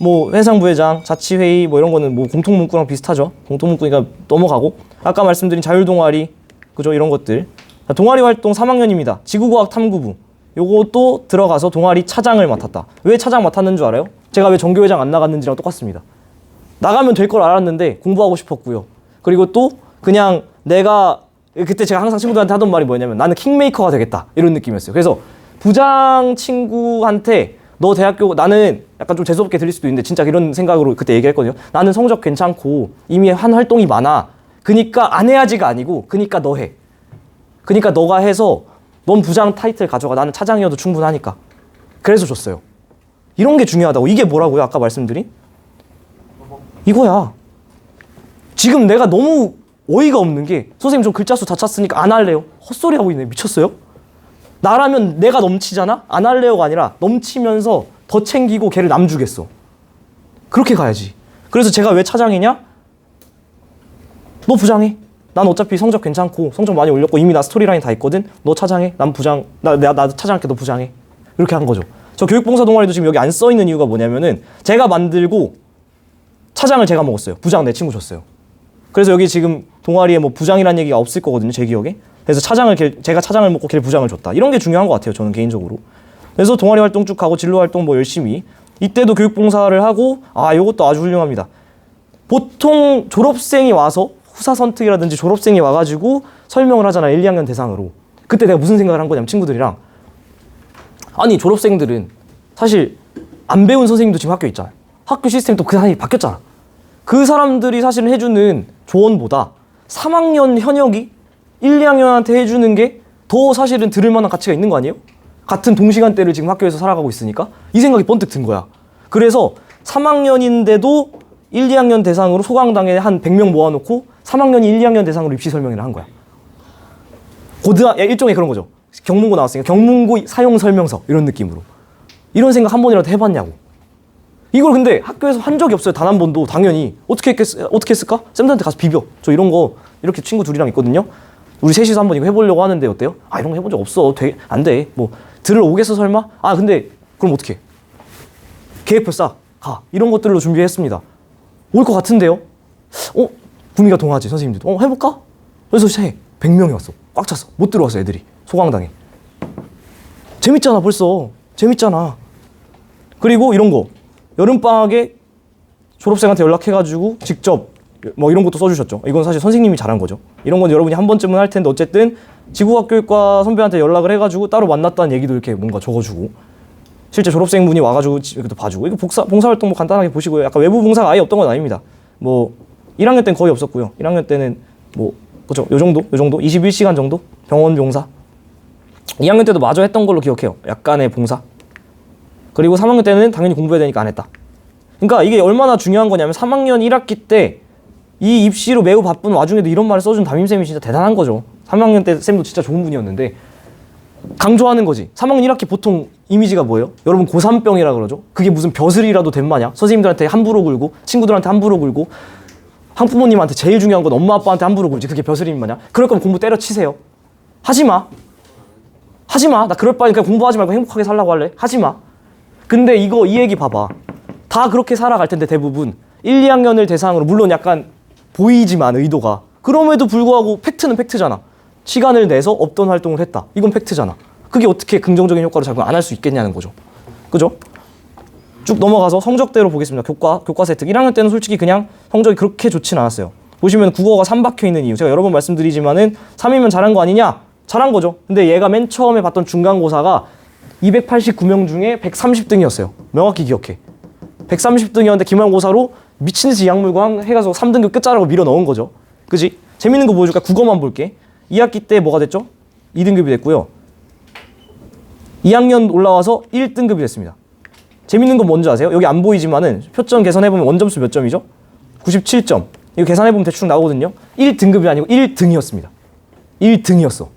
뭐 회상부회장, 자치회의 뭐 이런 거는 뭐 공통문구랑 비슷하죠. 공통문구니까 넘어가고. 아까 말씀드린 자율동아리, 그죠? 이런 것들. 동아리 활동 3학년입니다. 지구과학 탐구부. 요것도 들어가서 동아리 차장을 맡았다. 왜 차장 맡았는 줄 알아요? 제가 왜 정교회장 안 나갔는지랑 똑같습니다. 나가면 될 걸 알았는데 공부하고 싶었고요. 그리고 또 그냥 내가 그때 제가 항상 친구들한테 하던 말이 뭐냐면 나는 킹메이커가 되겠다 이런 느낌이었어요. 그래서 부장 친구한테 너 대학교 나는 약간 좀 재수없게 들릴 수도 있는데 진짜 이런 생각으로 그때 얘기했거든요. 나는 성적 괜찮고 이미 한 활동이 많아. 그니까 안 해야지가 아니고 그니까 너 해. 그니까 너가 해서 넌 부장 타이틀 가져가. 나는 차장이어도 충분하니까. 그래서 줬어요. 이런 게 중요하다고. 이게 뭐라고요? 아까 말씀드린? 이거야. 지금 내가 너무 어이가 없는 게 선생님 좀 글자 수 다 찼으니까 안 할래요. 헛소리 하고 있네. 미쳤어요? 나라면 내가 넘치잖아? 안 할래요가 아니라 넘치면서 더 챙기고 걔를 남주겠어. 그렇게 가야지. 그래서 제가 왜 차장이냐? 너 부장해. 난 어차피 성적 괜찮고 성적 많이 올렸고 이미 나 스토리라인 다 있거든. 너 차장해. 난 부장. 나 차장할게. 너 부장해. 이렇게 한 거죠. 저 교육봉사 동아리도 지금 여기 안 써 있는 이유가 뭐냐면은 제가 만들고 차장을 제가 먹었어요. 부장 내 친구 줬어요. 그래서 여기 지금 동아리에 뭐 부장이라는 얘기가 없을 거거든요. 제 기억에. 그래서 제가 차장을 먹고 걔를 부장을 줬다. 이런 게 중요한 것 같아요. 저는 개인적으로. 그래서 동아리 활동 쭉 하고 진로 활동 뭐 열심히. 이때도 교육봉사를 하고 이것도 아주 훌륭합니다. 보통 졸업생이 와서 후사 선택이라든지 졸업생이 와가지고 설명을 하잖아요. 1, 2학년 대상으로. 그때 내가 무슨 생각을 한 거냐면 친구들이랑 아니 졸업생들은 사실 안 배운 선생님도 지금 학교에 있잖아요. 학교 시스템이 또 그 사람이 바뀌었잖아. 그 사람들이 사실은 해주는 조언보다 3학년 현역이 1, 2학년한테 해주는 게 더 사실은 들을 만한 가치가 있는 거 아니에요? 같은 동시간대를 지금 학교에서 살아가고 있으니까 이 생각이 번뜩 든 거야. 그래서 3학년인데도 1, 2학년 대상으로 소강당에 한 100명 모아놓고 3학년이 1, 2학년 대상으로 입시 설명회를 한 거야. 일종의 그런 거죠. 경문고 나왔으니까 경문고 사용 설명서 이런 느낌으로. 이런 생각 한 번이라도 해봤냐고. 이걸 근데 학교에서 한 적이 없어요. 단 한 번도. 당연히 어떻게 했을까? 쌤들한테 가서 비벼. 저 이런 거 이렇게 친구 둘이랑 있거든요. 우리 셋이서 한번 이거 해보려고 하는데 어때요? 이런 거 해본 적 없어. 안 돼. 뭐 들을 오겠어 설마? 근데 그럼 어떻게? 계획표 싹 가. 이런 것들로 준비했습니다. 올 것 같은데요? 구미가 동하지 선생님들도. 해볼까? 그래서 100명이 왔어. 꽉 찼어. 못 들어왔어 애들이. 소강당에. 재밌잖아 벌써. 재밌잖아. 그리고 이런 거. 여름방학에 졸업생한테 연락해가지고 직접 뭐 이런 것도 써주셨죠. 이건 사실 선생님이 잘한 거죠. 이런 건 여러분이 한 번쯤은 할 텐데 어쨌든 지구과학교육과 선배한테 연락을 해가지고 따로 만났다는 얘기도 이렇게 뭔가 적어주고 실제 졸업생분이 와가지고 이것도 봐주고 이거 봉사활동 뭐 간단하게 보시고요. 약간 외부 봉사가 아예 없던 건 아닙니다. 뭐 1학년 때는 거의 없었고요. 1학년 때는 뭐 그죠? 요 정도 21시간 정도 병원 봉사. 2학년 때도 마저 했던 걸로 기억해요. 약간의 봉사. 그리고 3학년 때는 당연히 공부해야 되니까 안 했다. 그러니까 이게 얼마나 중요한 거냐면 3학년 1학기 때 이 입시로 매우 바쁜 와중에도 이런 말을 써준 담임쌤이 진짜 대단한 거죠. 3학년 때 쌤도 진짜 좋은 분이었는데 강조하는 거지. 3학년 1학기 보통 이미지가 뭐예요? 여러분 고3병이라 그러죠. 그게 무슨 벼슬이라도 된 마냥 선생님들한테 함부로 굴고 친구들한테 함부로 굴고 학부모님한테 제일 중요한 건 엄마 아빠한테 함부로 굴지. 그게 벼슬인 마냥. 그럴 거면 공부 때려치세요. 하지마. 나 그럴 바에 그냥 공부하지 말고 행복하게 살라고 할래? 하지마. 근데 이 얘기 봐봐. 다 그렇게 살아갈 텐데 대부분 1, 2학년을 대상으로 물론 약간 보이지만 의도가 그럼에도 불구하고 팩트는 팩트잖아. 시간을 내서 없던 활동을 했다. 이건 팩트잖아. 그게 어떻게 긍정적인 효과를 작용 안 할 수 있겠냐는 거죠. 그죠? 쭉 넘어가서 성적대로 보겠습니다. 교과 세특. 1학년 때는 솔직히 그냥 성적이 그렇게 좋진 않았어요. 보시면 국어가 3 박혀 있는 이유. 제가 여러 번 말씀드리지만은 3이면 잘한 거 아니냐? 잘한 거죠. 근데 얘가 맨 처음에 봤던 중간고사가 289명 중에 130등이었어요. 명확히 기억해. 130등이었는데 기말고사로 미친듯이 약물광 해가서 3등급 끝자락으로 밀어 넣은 거죠. 그지? 재밌는 거 보여줄까? 국어만 볼게. 2학기 때 뭐가 됐죠? 2등급이 됐고요. 2학년 올라와서 1등급이 됐습니다. 재밌는 건 뭔지 아세요? 여기 안 보이지만은 표점 계산해보면 원점수 몇 점이죠? 97점. 이거 계산해보면 대충 나오거든요. 1등급이 아니고 1등이었습니다. 1등이었어.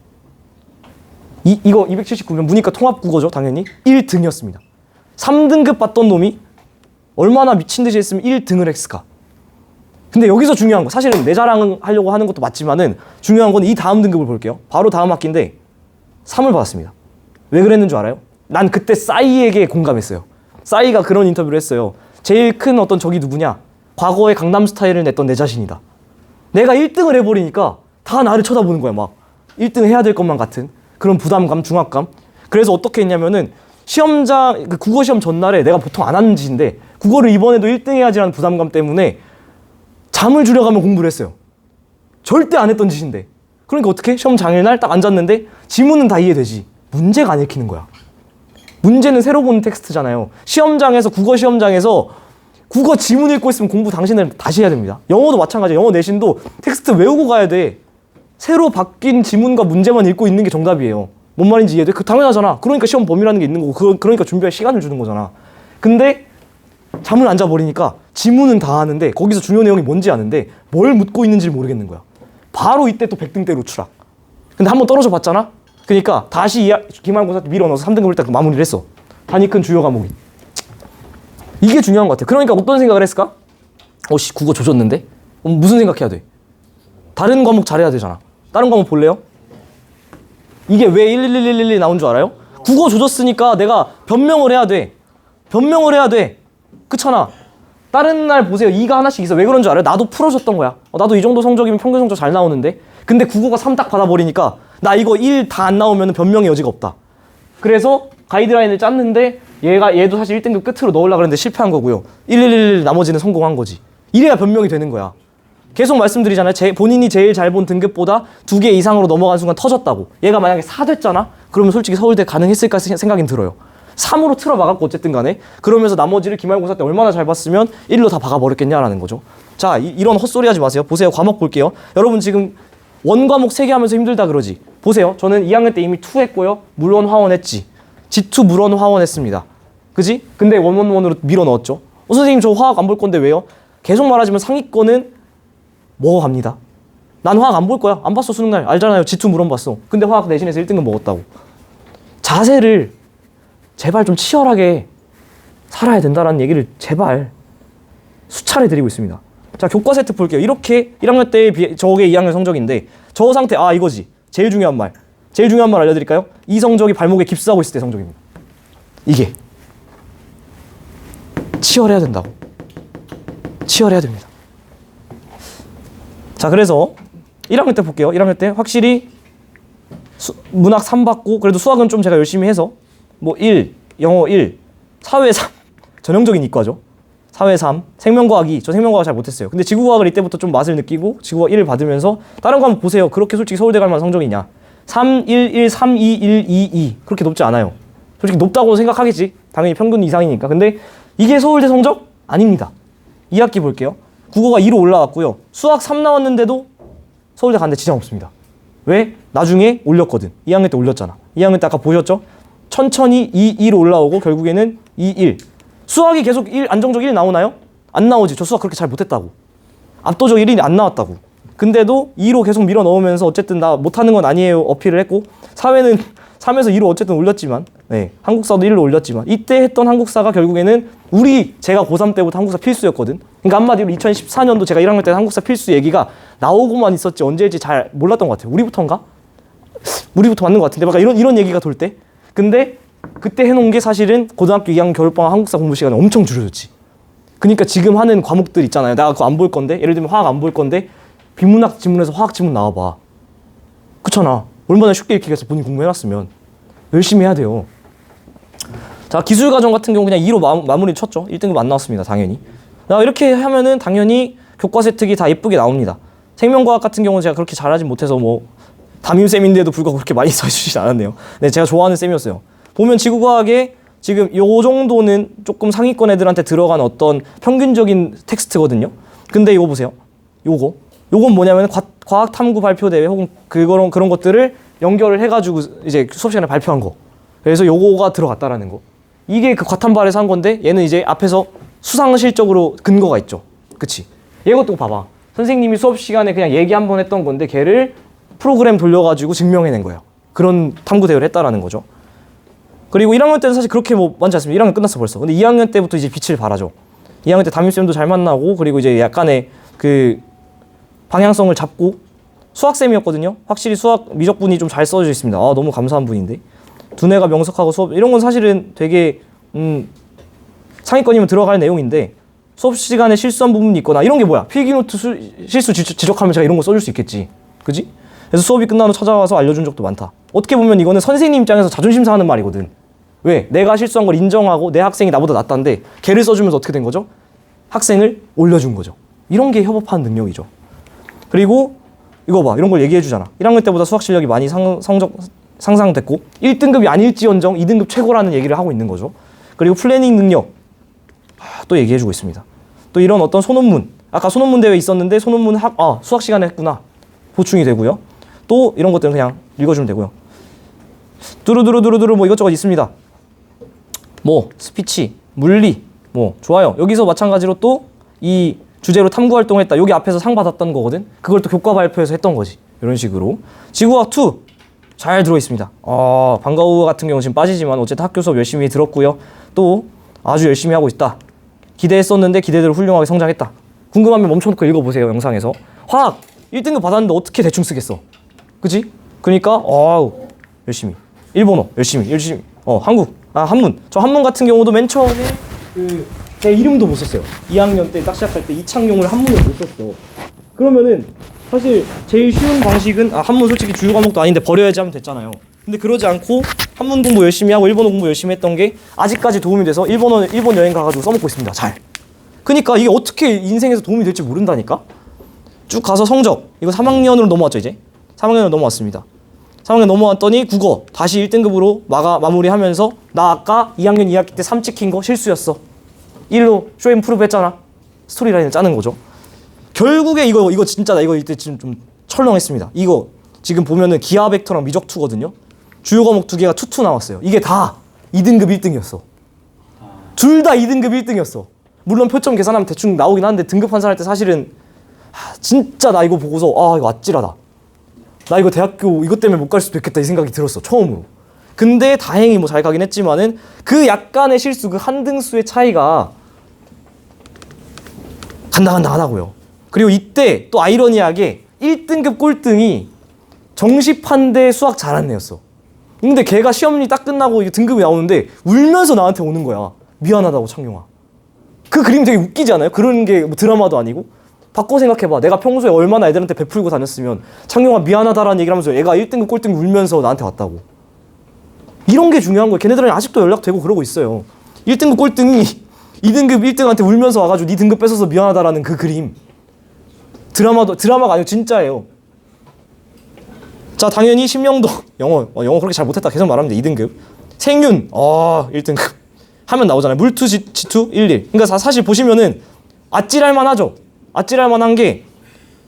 이거 279면 문이과 통합국어죠, 당연히. 1등이었습니다. 3등급 받던 놈이 얼마나 미친 듯이 했으면 1등을 했을까? 근데 여기서 중요한 거, 사실은 내 자랑하려고 하는 것도 맞지만은 중요한 건 이 다음 등급을 볼게요. 바로 다음 학기인데 3을 받았습니다. 왜 그랬는 줄 알아요? 난 그때 싸이에게 공감했어요. 싸이가 그런 인터뷰를 했어요. 제일 큰 어떤 적이 누구냐? 과거의 강남스타일을 냈던 내 자신이다. 내가 1등을 해버리니까 다 나를 쳐다보는 거야. 막 1등 해야 될 것만 같은 그런 부담감, 중압감. 그래서 어떻게 했냐면은 국어 시험 전날에 내가 보통 안 하는 짓인데 국어를 이번에도 1등 해야지라는 부담감 때문에 잠을 줄여가며 공부를 했어요. 절대 안 했던 짓인데. 그러니까 어떻게? 시험 당일날 딱 앉았는데 지문은 다 이해되지. 문제가 안 읽히는 거야. 문제는 새로 본 텍스트잖아요. 시험장에서 국어 시험장에서 국어 지문 읽고 있으면 공부 당신을 다시 해야 됩니다. 영어도 마찬가지야. 영어 내신도 텍스트 외우고 가야 돼. 새로 바뀐 지문과 문제만 읽고 있는 게 정답이에요. 뭔 말인지 이해돼? 그 당연하잖아. 그러니까 시험 범위라는 게 있는 거고 그러니까 준비할 시간을 주는 거잖아. 근데 잠을 안 자버리니까 지문은 다 아는데 거기서 중요 내용이 뭔지 아는데 뭘 묻고 있는지 모르겠는 거야. 바로 이때 또 100등대로 추락. 근데 한번 떨어져 봤잖아? 그러니까 다시 기말고사 때 밀어넣어서 3등급을 딱 마무리를 했어. 단위 큰 주요 과목이. 이게 중요한 것 같아. 그러니까 어떤 생각을 했을까? 씨 국어 조졌는데? 무슨 생각해야 돼? 다른 과목 잘해야 되잖아. 다른 과목 볼래요? 이게 왜 11111 나온 줄 알아요? 국어 조졌으니까 내가 변명을 해야 돼. 변명을 해야 돼. 그렇잖아. 다른 날 보세요. 2가 하나씩 있어. 왜 그런 줄 알아요? 나도 풀어줬던 거야. 나도 이 정도 성적이면 평균 성적 잘 나오는데. 근데 국어가 3 딱 받아버리니까 나 이거 1 다 안 나오면 변명의 여지가 없다. 그래서 가이드라인을 짰는데 얘도 사실 1등급 끝으로 넣으려고 했는데 실패한 거고요. 1111 나머지는 성공한 거지. 이래야 변명이 되는 거야. 계속 말씀드리잖아요. 본인이 제일 잘 본 등급보다 2개 이상으로 넘어간 순간 터졌다고. 얘가 만약에 4 됐잖아? 그러면 솔직히 서울대 가능했을까 생각이 들어요. 3으로 틀어 막았고 어쨌든 간에 그러면서 나머지를 기말고사 때 얼마나 잘 봤으면 1로 다 박아버렸겠냐라는 거죠. 자, 이런 헛소리 하지 마세요. 보세요. 과목 볼게요. 여러분 지금 원과목 3개 하면서 힘들다 그러지. 보세요. 저는 2학년 때 이미 2 했고요. 물론 화원했지. G2 물론 화원했습니다. 그지? 근데 원원원으로 밀어 넣었죠. 선생님 저 화학 안 볼 건데 왜요? 계속 말하지만 상위권은 먹어갑니다. 난 화학 안 볼 거야. 안 봤어 수능날. 알잖아요. G2 물론 봤어. 근데 화학 내신에서 1등급 먹었다고. 자세를 제발 좀 치열하게 살아야 된다라는 얘기를 제발 수차례 드리고 있습니다. 자, 교과 세트 볼게요. 이렇게 1학년 때에 비해 저게 2학년 성적인데 저 상태 이거지. 제일 중요한 말. 제일 중요한 말 알려드릴까요? 이 성적이 발목에 깁스하고 있을 때 성적입니다. 이게 치열해야 된다고. 치열해야 됩니다. 자, 그래서 1학년 때 볼게요. 1학년 때 확실히 문학 3 받고 그래도 수학은 좀 제가 열심히 해서 1, 영어 1, 사회 3 전형적인 이과죠. 사회 3, 생명과학 2. 저 생명과학 잘 못했어요. 근데 지구과학을 이때부터 좀 맛을 느끼고 지구과학 1을 받으면서 다른 과목 보세요. 그렇게 솔직히 서울대 갈 만한 성적이냐. 3, 1, 1, 3, 2, 1, 2, 2 그렇게 높지 않아요. 솔직히 높다고 생각하겠지. 당연히 평균 이상이니까. 근데 이게 서울대 성적? 아닙니다. 2학기 볼게요. 국어가 2로 올라왔고요. 수학 3 나왔는데도 서울대 가는데 지장 없습니다. 왜? 나중에 올렸거든. 2학년 때 올렸잖아. 2학년 때 아까 보셨죠? 천천히 2, 2로 올라오고 결국에는 2, 1. 수학이 계속 1, 안정적 1 나오나요? 안 나오지. 저 수학 그렇게 잘 못했다고. 압도적 1이 안 나왔다고. 근데도 2로 계속 밀어 넣으면서 어쨌든 나 못하는 건 아니에요 어필을 했고 사회는 3에서 2로 어쨌든 올렸지만 한국사도 1로 올렸지만 이때 했던 한국사가 결국에는 제가 고3 때부터 한국사 필수였거든. 그러니까 한마디로 2014년도 제가 1학년 때 한국사 필수 얘기가 나오고만 있었지 언제일지 잘 몰랐던 것 같아요. 우리부터 맞는 것 같은데 막 이런 얘기가 돌 때. 근데 그때 해놓은 게 사실은 고등학교 2학년 겨울방학 한국사 공부 시간이 엄청 줄여졌지. 그러니까 지금 하는 과목들 있잖아요. 내가 그거 안 볼 건데 예를 들면 화학 안 볼 건데 비문학 지문에서 화학 지문 나와봐. 그렇잖아. 얼마나 쉽게 읽히겠어. 본인 공부해놨으면. 열심히 해야 돼요. 자, 기술과정 같은 경우 그냥 2로 마무리 쳤죠. 1등급 안 나왔습니다. 당연히. 이렇게 하면은 당연히 교과 세특이 다 예쁘게 나옵니다. 생명과학 같은 경우는 제가 그렇게 잘하진 못해서 담임쌤인데도 불구하고 그렇게 많이 써주시지 않았네요. 네, 제가 좋아하는 쌤이었어요. 보면 지구과학에 지금 요 정도는 조금 상위권 애들한테 들어간 어떤 평균적인 텍스트거든요. 근데 이거 보세요. 요건 뭐냐면 과학 탐구 발표 대회 혹은 그런 것들을 연결을 해가지고 이제 수업 시간에 발표한 거. 그래서 요거가 들어갔다라는 거. 이게 그 과탐발에서 한 건데 얘는 이제 앞에서 수상실적으로 근거가 있죠. 그치? 이것도 봐봐. 선생님이 수업 시간에 그냥 얘기 한번 했던 건데 걔를 프로그램 돌려가지고 증명해낸 거예요. 그런 탐구 대회를 했다라는 거죠. 그리고 1학년 때는 사실 그렇게 많지 않습니다. 1학년 끝났어 벌써. 근데 2학년 때부터 이제 빛을 발하죠. 2학년 때 담임쌤도 잘 만나고 그리고 이제 약간의 그 방향성을 잡고 수학쌤이었거든요. 확실히 수학 미적분이 좀 잘 써져 있습니다. 너무 감사한 분인데. 두뇌가 명석하고 수업 이런 건 사실은 되게 상위권이면 들어갈 내용인데 수업 시간에 실수한 부분이 있거나 이런 게 뭐야? 필기노트 실수 지적하면 제가 이런 거 써줄 수 있겠지. 그지? 그래서 수업이 끝나면 찾아와서 알려준 적도 많다. 어떻게 보면 이거는 선생님 입장에서 자존심 상하는 말이거든. 왜? 내가 실수한 걸 인정하고 내 학생이 나보다 낫다는데 걔를 써주면서 어떻게 된 거죠? 학생을 올려준 거죠. 이런 게 협업하는 능력이죠. 그리고 이거 봐, 이런 걸 얘기해 주잖아. 1학년 때보다 수학 실력이 많이 성적 상상됐고 1등급이 아닐지언정 2등급 최고라는 얘기를 하고 있는 거죠. 그리고 플래닝 능력 또 얘기해 주고 있습니다. 또 이런 어떤 소논문, 아까 소논문 대회 있었는데 소논문 수학 시간에 했구나 보충이 되고요. 또 이런 것들은 그냥 읽어주면 되고요. 두루두루두루두루 뭐 이것저것 있습니다. 뭐 스피치, 물리 뭐 좋아요. 여기서 마찬가지로 또 이 주제로 탐구 활동했다. 여기 앞에서 상 받았던 거거든. 그걸 또 교과 발표에서 했던 거지. 이런 식으로. 지구과학 2 잘 들어있습니다. 방과후 같은 경우 지금 빠지지만 어쨌든 학교 수업 열심히 들었고요. 또 아주 열심히 하고 있다. 기대했었는데 기대대로 훌륭하게 성장했다. 궁금하면 멈춰놓고 읽어보세요. 영상에서. 화학 1등급 받았는데 어떻게 대충 쓰겠어. 그치? 그러니까 열심히. 일본어 열심히. 한국 한문. 저 한문 같은 경우도 맨 처음에 제 이름도 못 썼어요. 2학년 때 딱 시작할 때 이창용을 한문을 못 썼어. 그러면은 사실 제일 쉬운 방식은 한문 솔직히 주요 과목도 아닌데 버려야지 하면 됐잖아요. 근데 그러지 않고 한문 공부 열심히 하고 일본어 공부 열심히 했던 게 아직까지 도움이 돼서 일본 여행 가가지고 써먹고 있습니다. 잘. 그러니까 이게 어떻게 인생에서 도움이 될지 모른다니까. 쭉 가서 성적 이거 3학년으로 넘어왔죠. 이제 3학년으로 넘어왔습니다. 3학년 넘어왔더니 국어 다시 1등급으로 마무리하면서 나 아까 2학년 2학기 때 3 찍힌 거 실수였어. 1로 쇼앤프루브 했잖아. 스토리라인을 짜는 거죠. 결국에 이거 진짜 나 이거 이때 지금 좀 철렁했습니다. 이거 지금 보면은 기하 벡터랑 미적 2거든요. 주요 과목 2개가 투 나왔어요. 이게 다 2등급 1등이었어. 둘 다 2등급 1등이었어. 물론 표점 계산하면 대충 나오긴 하는데 등급 환산할 때 사실은 진짜 나 이거 보고서 이거 아찔하다. 나 이거 대학교 이것 때문에 못 갈 수도 있겠다 이 생각이 들었어. 처음으로. 근데 다행히 뭐 잘 가긴 했지만은 그 약간의 실수 그 한 등수의 차이가 간당간당하다고요. 그리고 이때 또 아이러니하게 1등급 꼴등이 정시판대 수학 잘하는 애였어. 근데 걔가 시험이 딱 끝나고 이게 등급이 나오는데 울면서 나한테 오는 거야. 미안하다고 창용아. 그 그림 되게 웃기지 않아요? 그런 게 뭐 드라마도 아니고. 바꿔 생각해봐. 내가 평소에 얼마나 애들한테 베풀고 다녔으면 창용아 미안하다라는 얘기를 하면서 얘가 1등급 꼴등 울면서 나한테 왔다고. 이런 게 중요한 거예요. 걔네들은 아직도 연락되고 그러고 있어요. 1등급 꼴등이 2등급 1등한테 울면서 와가지고 네 등급 뺏어서 미안하다라는 그 그림. 드라마가 아니고 진짜예요. 자, 당연히 심영도 영어 그렇게 잘 못했다 계속 말하면 돼. 2등급. 생윤 1등급 하면 나오잖아요. 물투 G2 11. 그러니까 사실 보시면은 아찔할 만하죠. 아찔할 만한 게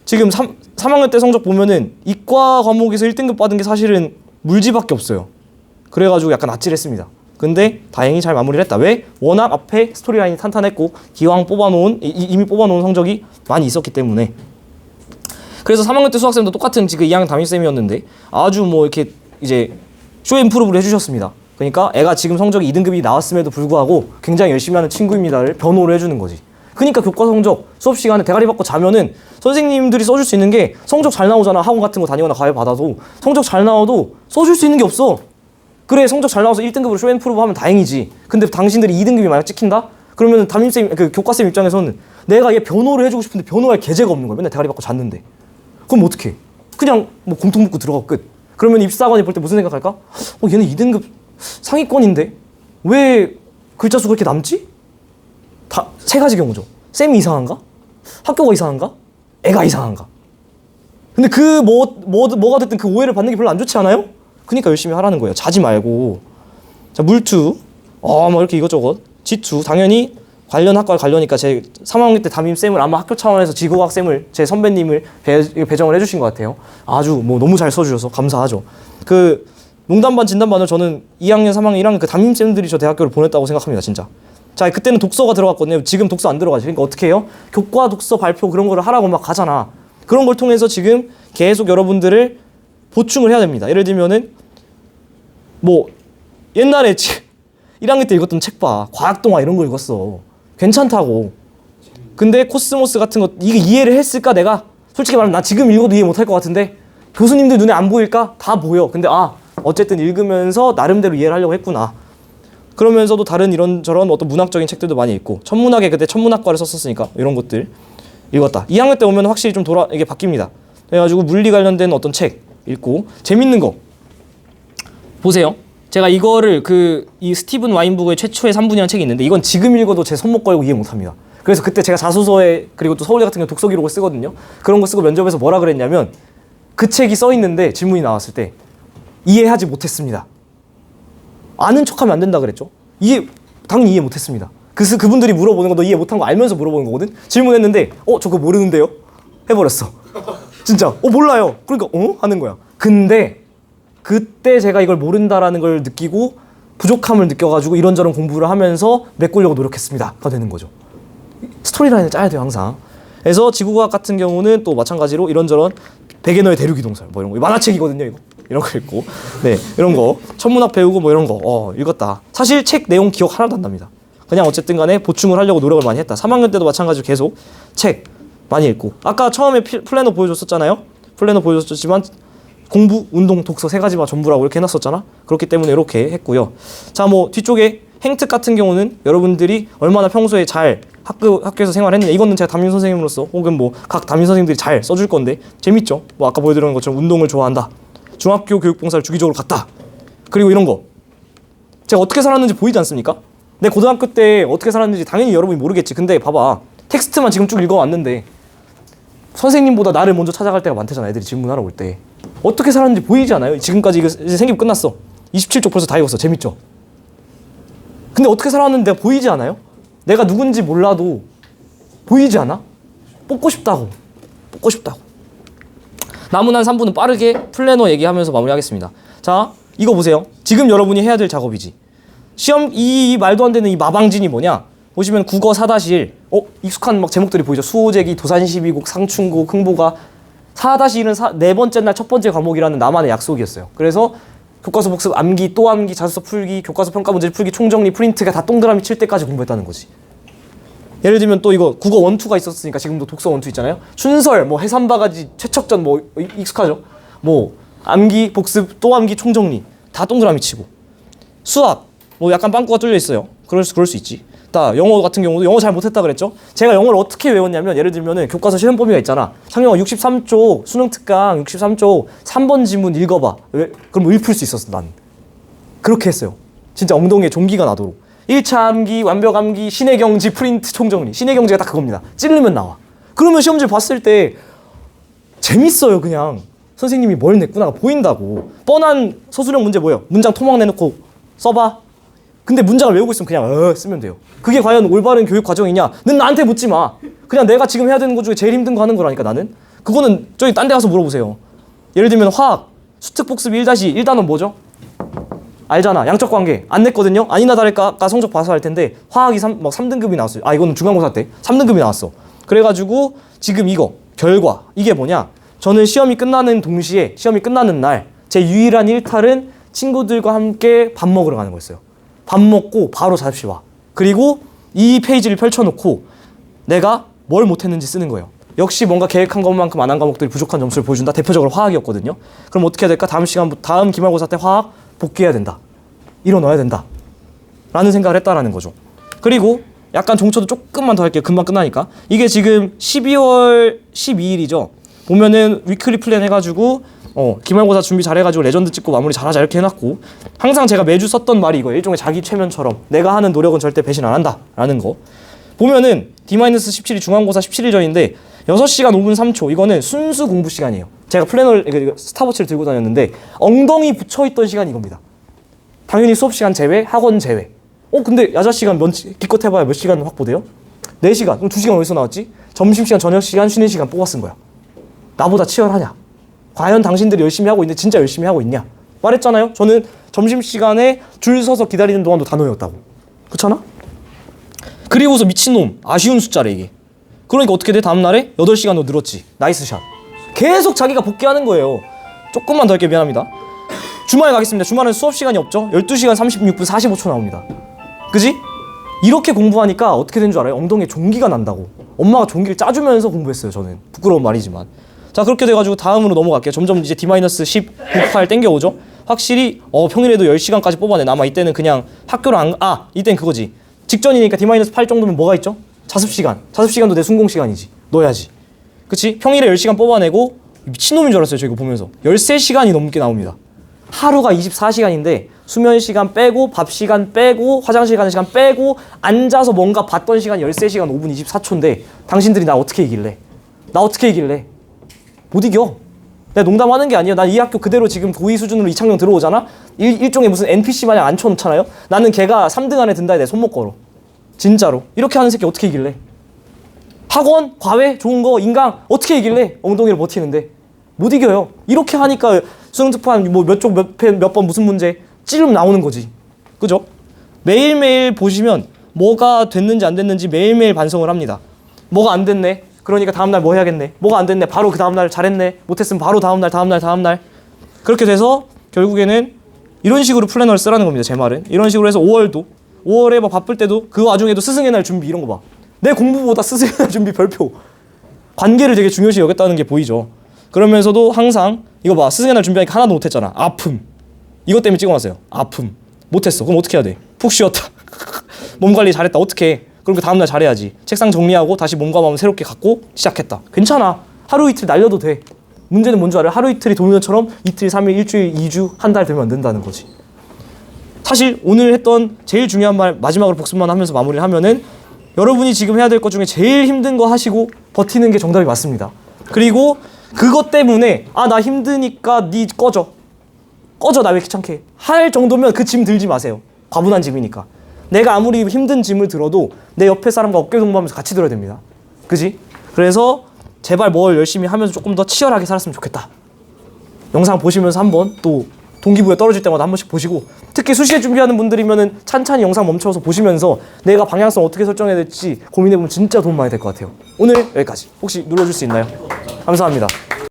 지금 3학년 때 성적 보면은 이과 과목에서 1등급 받은 게 사실은 물지밖에 없어요. 그래가지고 약간 아찔했습니다. 근데 다행히 잘 마무리를 했다. 왜? 워낙 앞에 스토리라인이 탄탄했고 기왕 이미 뽑아놓은 성적이 많이 있었기 때문에. 그래서 3학년 때 수학쌤도 똑같은 지금 2학년 담임쌤이었는데 아주 뭐 이렇게 이제 쇼앤프루브를 해주셨습니다. 그러니까 애가 지금 성적이 2등급이 나왔음에도 불구하고 굉장히 열심히 하는 친구입니다를 변호를 해주는 거지. 그러니까 교과 성적 수업 시간에 대가리 받고 자면은 선생님들이 써줄 수 있는 게 성적 잘 나오잖아. 학원 같은 거 다니거나 과외 받아도 성적 잘 나와도 써줄 수 있는 게 없어. 그래 성적 잘 나와서 1등급으로 쇼앤프루브 하면 다행이지. 근데 당신들이 2등급이 만약 찍힌다? 그러면 담임쌤, 교과쌤 입장에서는 내가 얘 변호를 해주고 싶은데 변호할 계제가 없는 거야. 맨날 대가리 받고 잤는데. 그럼 어떡해? 그냥 뭐 공통 묻고 들어가고 끝. 그러면 입사관이 볼 때 무슨 생각할까? 얘는 2등급 상위권인데 왜 글자 수가 그렇게 남지? 다 세 가지 경우죠. 쌤이 이상한가? 학교가 이상한가? 애가 이상한가? 근데 뭐가 됐든 그 오해를 받는 게 별로 안 좋지 않아요? 그러니까 열심히 하라는 거예요. 자지 말고. 자, 물투. 뭐 이렇게 이것저것. G2. 당연히 관련 학과를 가려니까 제 3학년 때 담임쌤을 아마 학교 차원에서 지구과학쌤을 제 선배님을 배정을 해주신 것 같아요. 아주 뭐 너무 잘 써주셔서 감사하죠. 그 농담반 진담반을 저는 2학년, 3학년, 1학년 그 담임쌤들이 저 대학교를 보냈다고 생각합니다. 진짜. 자, 그때는 독서가 들어갔거든요. 지금 독서 안 들어가죠. 그러니까 어떻게 해요? 교과 독서 발표 그런 거를 하라고 막 가잖아. 그런 걸 통해서 지금 계속 여러분들을 보충을 해야 됩니다. 예를 들면은 뭐 옛날에 1학년 때 읽었던 책 봐. 과학동화 이런 거 읽었어. 괜찮다고. 근데 코스모스 같은 거 이게 이해를 했을까 내가? 솔직히 말하면 나 지금 읽어도 이해 못할 것 같은데 교수님들 눈에 안 보일까? 다 보여. 근데 어쨌든 읽으면서 나름대로 이해를 하려고 했구나. 그러면서도 다른 이런저런 어떤 문학적인 책들도 많이 읽고 천문학에 그때 천문학과를 썼었으니까 이런 것들 읽었다. 2학년 때 오면 확실히 좀 이게 바뀝니다. 그래가지고 물리 관련된 어떤 책 읽고 재밌는 거 보세요. 제가 이거를 이 스티븐 와인부그의 최초의 3분이라는 책이 있는데 이건 지금 읽어도 제 손목 걸고 이해 못합니다. 그래서 그때 제가 자소서에 그리고 또 서울대 같은 경우 독서 기록을 쓰거든요. 그런 거 쓰고 면접에서 뭐라 그랬냐면 그 책이 써 있는데 질문이 나왔을 때 이해하지 못했습니다. 아는 척하면 안 된다 그랬죠. 당연히 이해 못했습니다. 그분들이 물어보는 거 너 이해 못한 거 알면서 물어보는 거거든. 질문했는데 저 그거 모르는데요? 해버렸어. 진짜 몰라요. 그러니까 하는 거야. 근데 그때 제가 이걸 모른다라는 걸 느끼고 부족함을 느껴가지고 이런저런 공부를 하면서 메꾸려고 노력했습니다가 되는 거죠. 스토리라인을 짜야 돼요 항상. 그래서 지구과학 같은 경우는 또 마찬가지로 이런저런 백예너의 대륙이동설 뭐 이런 거 만화책이거든요. 이런 거 읽고 네 이런 거 천문학 배우고 뭐 이런 거 읽었다. 사실 책 내용 기억 하나도 안 납니다. 그냥 어쨌든 간에 보충을 하려고 노력을 많이 했다. 3학년 때도 마찬가지로 계속 책 많이 읽고 아까 처음에 플래너 보여줬었잖아요. 플래너 보여줬지만 공부, 운동, 독서 세 가지만 전부라고 이렇게 해놨었잖아. 그렇기 때문에 이렇게 했고요. 자, 뭐 뒤쪽에 행특 같은 경우는 여러분들이 얼마나 평소에 잘 학교에서 생활했느냐 이거는 제가 담임 선생님으로서 혹은 뭐 각 담임 선생님들이 잘 써줄 건데 재밌죠. 뭐 아까 보여드린 것처럼 운동을 좋아한다. 중학교 교육봉사를 주기적으로 갔다. 그리고 이런 거 제가 어떻게 살았는지 보이지 않습니까? 내 고등학교 때 어떻게 살았는지 당연히 여러분이 모르겠지. 근데 봐봐 텍스트만 지금 쭉 읽어왔는데 선생님보다 나를 먼저 찾아갈 때가 많대잖아. 애들이 질문하러 올 때 어떻게 살았는지 보이지 않아요? 지금까지 이거 이제 생기고 끝났어. 27쪽 벌써 다 읽었어. 재밌죠? 근데 어떻게 살았는데 보이지 않아요? 내가 누군지 몰라도 보이지 않아? 뽑고 싶다고. 남은 한 3분은 빠르게 플래너 얘기하면서 마무리하겠습니다. 자, 이거 보세요. 지금 여러분이 해야 될 작업이지. 시험 이 말도 안 되는 이 마방진이 뭐냐? 보시면 국어 4-1 익숙한 막 제목들이 보이죠. 수호제기, 도산시비곡, 상충곡, 흥보가 4-1은 네 번째 날 첫 번째 과목이라는 나만의 약속이었어요. 그래서 교과서 복습, 암기, 또 암기, 자소서 풀기, 교과서 평가 문제 풀기, 총정리, 프린트가 다 동그라미 칠 때까지 공부했다는 거지. 예를 들면 또 이거 국어 1-2가 있었으니까 지금도 독서 1-2 있잖아요. 춘설, 뭐 해삼바가지, 최척전 뭐 익숙하죠. 뭐 암기, 복습, 또 암기, 총정리 다 동그라미 치고. 수학 뭐 약간 빵꾸가 뚫려 있어요. 그럴 수 있지. 영어 같은 경우도 영어 잘 못했다 그랬죠. 제가 영어를 어떻게 외웠냐면 예를 들면은 교과서 실험 범위가 있잖아. 창영아 63쪽 수능 특강 63쪽 3번 지문 읽어봐. 그럼 읊을 수 있었어 난. 그렇게 했어요. 진짜 엉덩이에 종기가 나도록. 1차 암기, 완벽 암기, 신의 경지, 프린트, 총정리. 신의 경지가 딱 그겁니다. 찌르면 나와. 그러면 시험지 봤을 때 재밌어요 그냥. 선생님이 뭘 냈구나가 보인다고. 뻔한 서술형 문제 뭐예요? 문장 토막 내놓고 써봐. 근데 문장을 외우고 있으면 그냥 쓰면 돼요. 그게 과연 올바른 교육 과정이냐? 는 나한테 묻지 마. 그냥 내가 지금 해야 되는 것 중에 제일 힘든 거 하는 거라니까 나는. 그거는 저기 딴 데 가서 물어보세요. 예를 들면 화학 수특 복습 1-1단원 뭐죠? 알잖아. 양적 관계. 안 냈거든요. 아니나 다를까 아까 성적 봐서 할 텐데 화학이 3등급이 나왔어요. 이거는 중간고사 때 3등급이 나왔어. 그래가지고 지금 이거 결과 이게 뭐냐? 저는 시험이 끝나는 동시에 시험이 끝나는 날 제 유일한 일탈은 친구들과 함께 밥 먹으러 가는 거였어요. 밥 먹고 바로 자습실 와. 그리고 이 페이지를 펼쳐놓고 내가 뭘 못했는지 쓰는 거예요. 역시 뭔가 계획한 것만큼 안 한 과목들이 부족한 점수를 보여준다. 대표적으로 화학이었거든요. 그럼 어떻게 해야 될까? 다음 기말고사 때 화학 복귀해야 된다. 일어나야 된다. 라는 생각을 했다라는 거죠. 그리고 약간 종초도 조금만 더 할게요. 금방 끝나니까. 이게 지금 12월 12일이죠. 보면은 위클리 플랜 해가지고 기말고사 준비 잘해가지고 레전드 찍고 마무리 잘하자 이렇게 해놨고 항상 제가 매주 썼던 말이 이거예요. 일종의 자기 최면처럼 내가 하는 노력은 절대 배신 안 한다 라는 거. 보면은 D-17이 중간고사 17일 전인데 6시간 5분 3초 이거는 순수 공부 시간이에요. 제가 플래너를 스탑워치를 들고 다녔는데 엉덩이 붙여있던 시간이 이겁니다. 당연히 수업 시간 제외, 학원 제외. 근데 야자 시간 기껏 해봐야 몇 시간 확보돼요? 4시간. 그럼 2시간 어디서 나왔지? 점심시간, 저녁시간, 쉬는 시간 뽑아 쓴 거야. 나보다 치열하냐? 과연 당신들이 열심히 하고 있는데 진짜 열심히 하고 있냐? 말했잖아요. 저는 점심시간에 줄 서서 기다리는 동안도 다 노였다고. 그렇잖아? 그리고서 미친놈 아쉬운 숫자래 이게. 그러니까 어떻게 돼? 다음날에 8시간도 늘었지. 나이스 샷. 계속 자기가 복귀하는 거예요. 조금만 더 할게요. 미안합니다. 주말에 가겠습니다. 주말은 수업 시간이 없죠. 12시간 36분 45초 나옵니다. 그지? 이렇게 공부하니까 어떻게 된 줄 알아요? 엉덩이에 종기가 난다고. 엄마가 종기를 짜주면서 공부했어요. 저는 부끄러운 말이지만. 자 그렇게 돼가지고 다음으로 넘어갈게요. 점점 이제 D-10, 9, 8 땡겨오죠. 확실히 평일에도 10시간까지 뽑아내. 아마 이때는 그냥 학교를 이때는 그거지. 직전이니까 D-8 정도면 뭐가 있죠? 자습시간. 자습시간도 내 순공시간이지. 넣어야지. 그치? 평일에 10시간 뽑아내고 미친놈인 줄 알았어요. 저 이거 보면서 13시간이 넘게 나옵니다. 하루가 24시간인데 수면시간 빼고 밥시간 빼고 화장실 가는 시간 빼고 앉아서 뭔가 봤던 시간이 13시간 5분 24초인데 당신들이 나 어떻게 이길래? 못 이겨. 내가 농담하는 게 아니에요. 난 이 학교 그대로 지금 고2 수준으로 2창령 들어오잖아? 일종의 무슨 NPC 마냥 앉혀놓잖아요? 나는 걔가 3등 안에 든다 내 손목 걸어. 진짜로. 이렇게 하는 새끼 어떻게 이길래? 학원, 과외, 좋은 거, 인강 어떻게 이길래? 엉덩이를 버티는데. 못 이겨요. 이렇게 하니까 수능 특판 뭐 몇 쪽 몇 번 무슨 문제 찌르면 나오는 거지. 그죠? 매일매일 보시면 뭐가 됐는지 안 됐는지 매일매일 반성을 합니다. 뭐가 안 됐네. 그러니까 다음날 뭐 해야겠네. 뭐가 안 됐네. 바로 그 다음날 잘했네. 못했으면 바로 다음날. 그렇게 돼서 결국에는 이런 식으로 플래너를 쓰라는 겁니다. 제 말은. 이런 식으로 해서 5월에 막 바쁠 때도 그 와중에도 스승의 날 준비 이런 거 봐. 내 공부보다 스승의 날 준비 별표. 관계를 되게 중요시 여겼다는 게 보이죠. 그러면서도 항상 이거 봐. 스승의 날 준비하니까 하나도 못했잖아. 아픔. 이것 때문에 찍어놨어요. 아픔. 못했어. 그럼 어떻게 해야 돼? 푹 쉬었다. 몸 관리 잘했다. 어떻게 해? 그럼 그 다음날 잘해야지. 책상 정리하고 다시 몸과 마음 새롭게 갖고 시작했다. 괜찮아. 하루 이틀 날려도 돼. 문제는 뭔지 알아요? 하루 이틀이 돌면처럼 이틀, 3일, 일주일, 2주, 한 달 되면 안 된다는 거지. 사실 오늘 했던 제일 중요한 말 마지막으로 복습만 하면서 마무리를 하면은 여러분이 지금 해야 될 것 중에 제일 힘든 거 하시고 버티는 게 정답이 맞습니다. 그리고 그것 때문에 나 힘드니까 니 꺼져 나 왜 귀찮게 할 정도면 그 짐 들지 마세요. 과분한 짐이니까. 내가 아무리 힘든 짐을 들어도 내 옆에 사람과 어깨 동무하면서 같이 들어야 됩니다. 그지? 그래서 제발 뭘 열심히 하면서 조금 더 치열하게 살았으면 좋겠다. 영상 보시면서 한번 또 동기부여 떨어질 때마다 한 번씩 보시고, 특히 수시에 준비하는 분들이면은 찬찬히 영상 멈춰서 보시면서 내가 방향성 어떻게 설정해야 될지 고민해보면 진짜 도움 많이 될 것 같아요. 오늘 여기까지. 혹시 눌러줄 수 있나요? 감사합니다.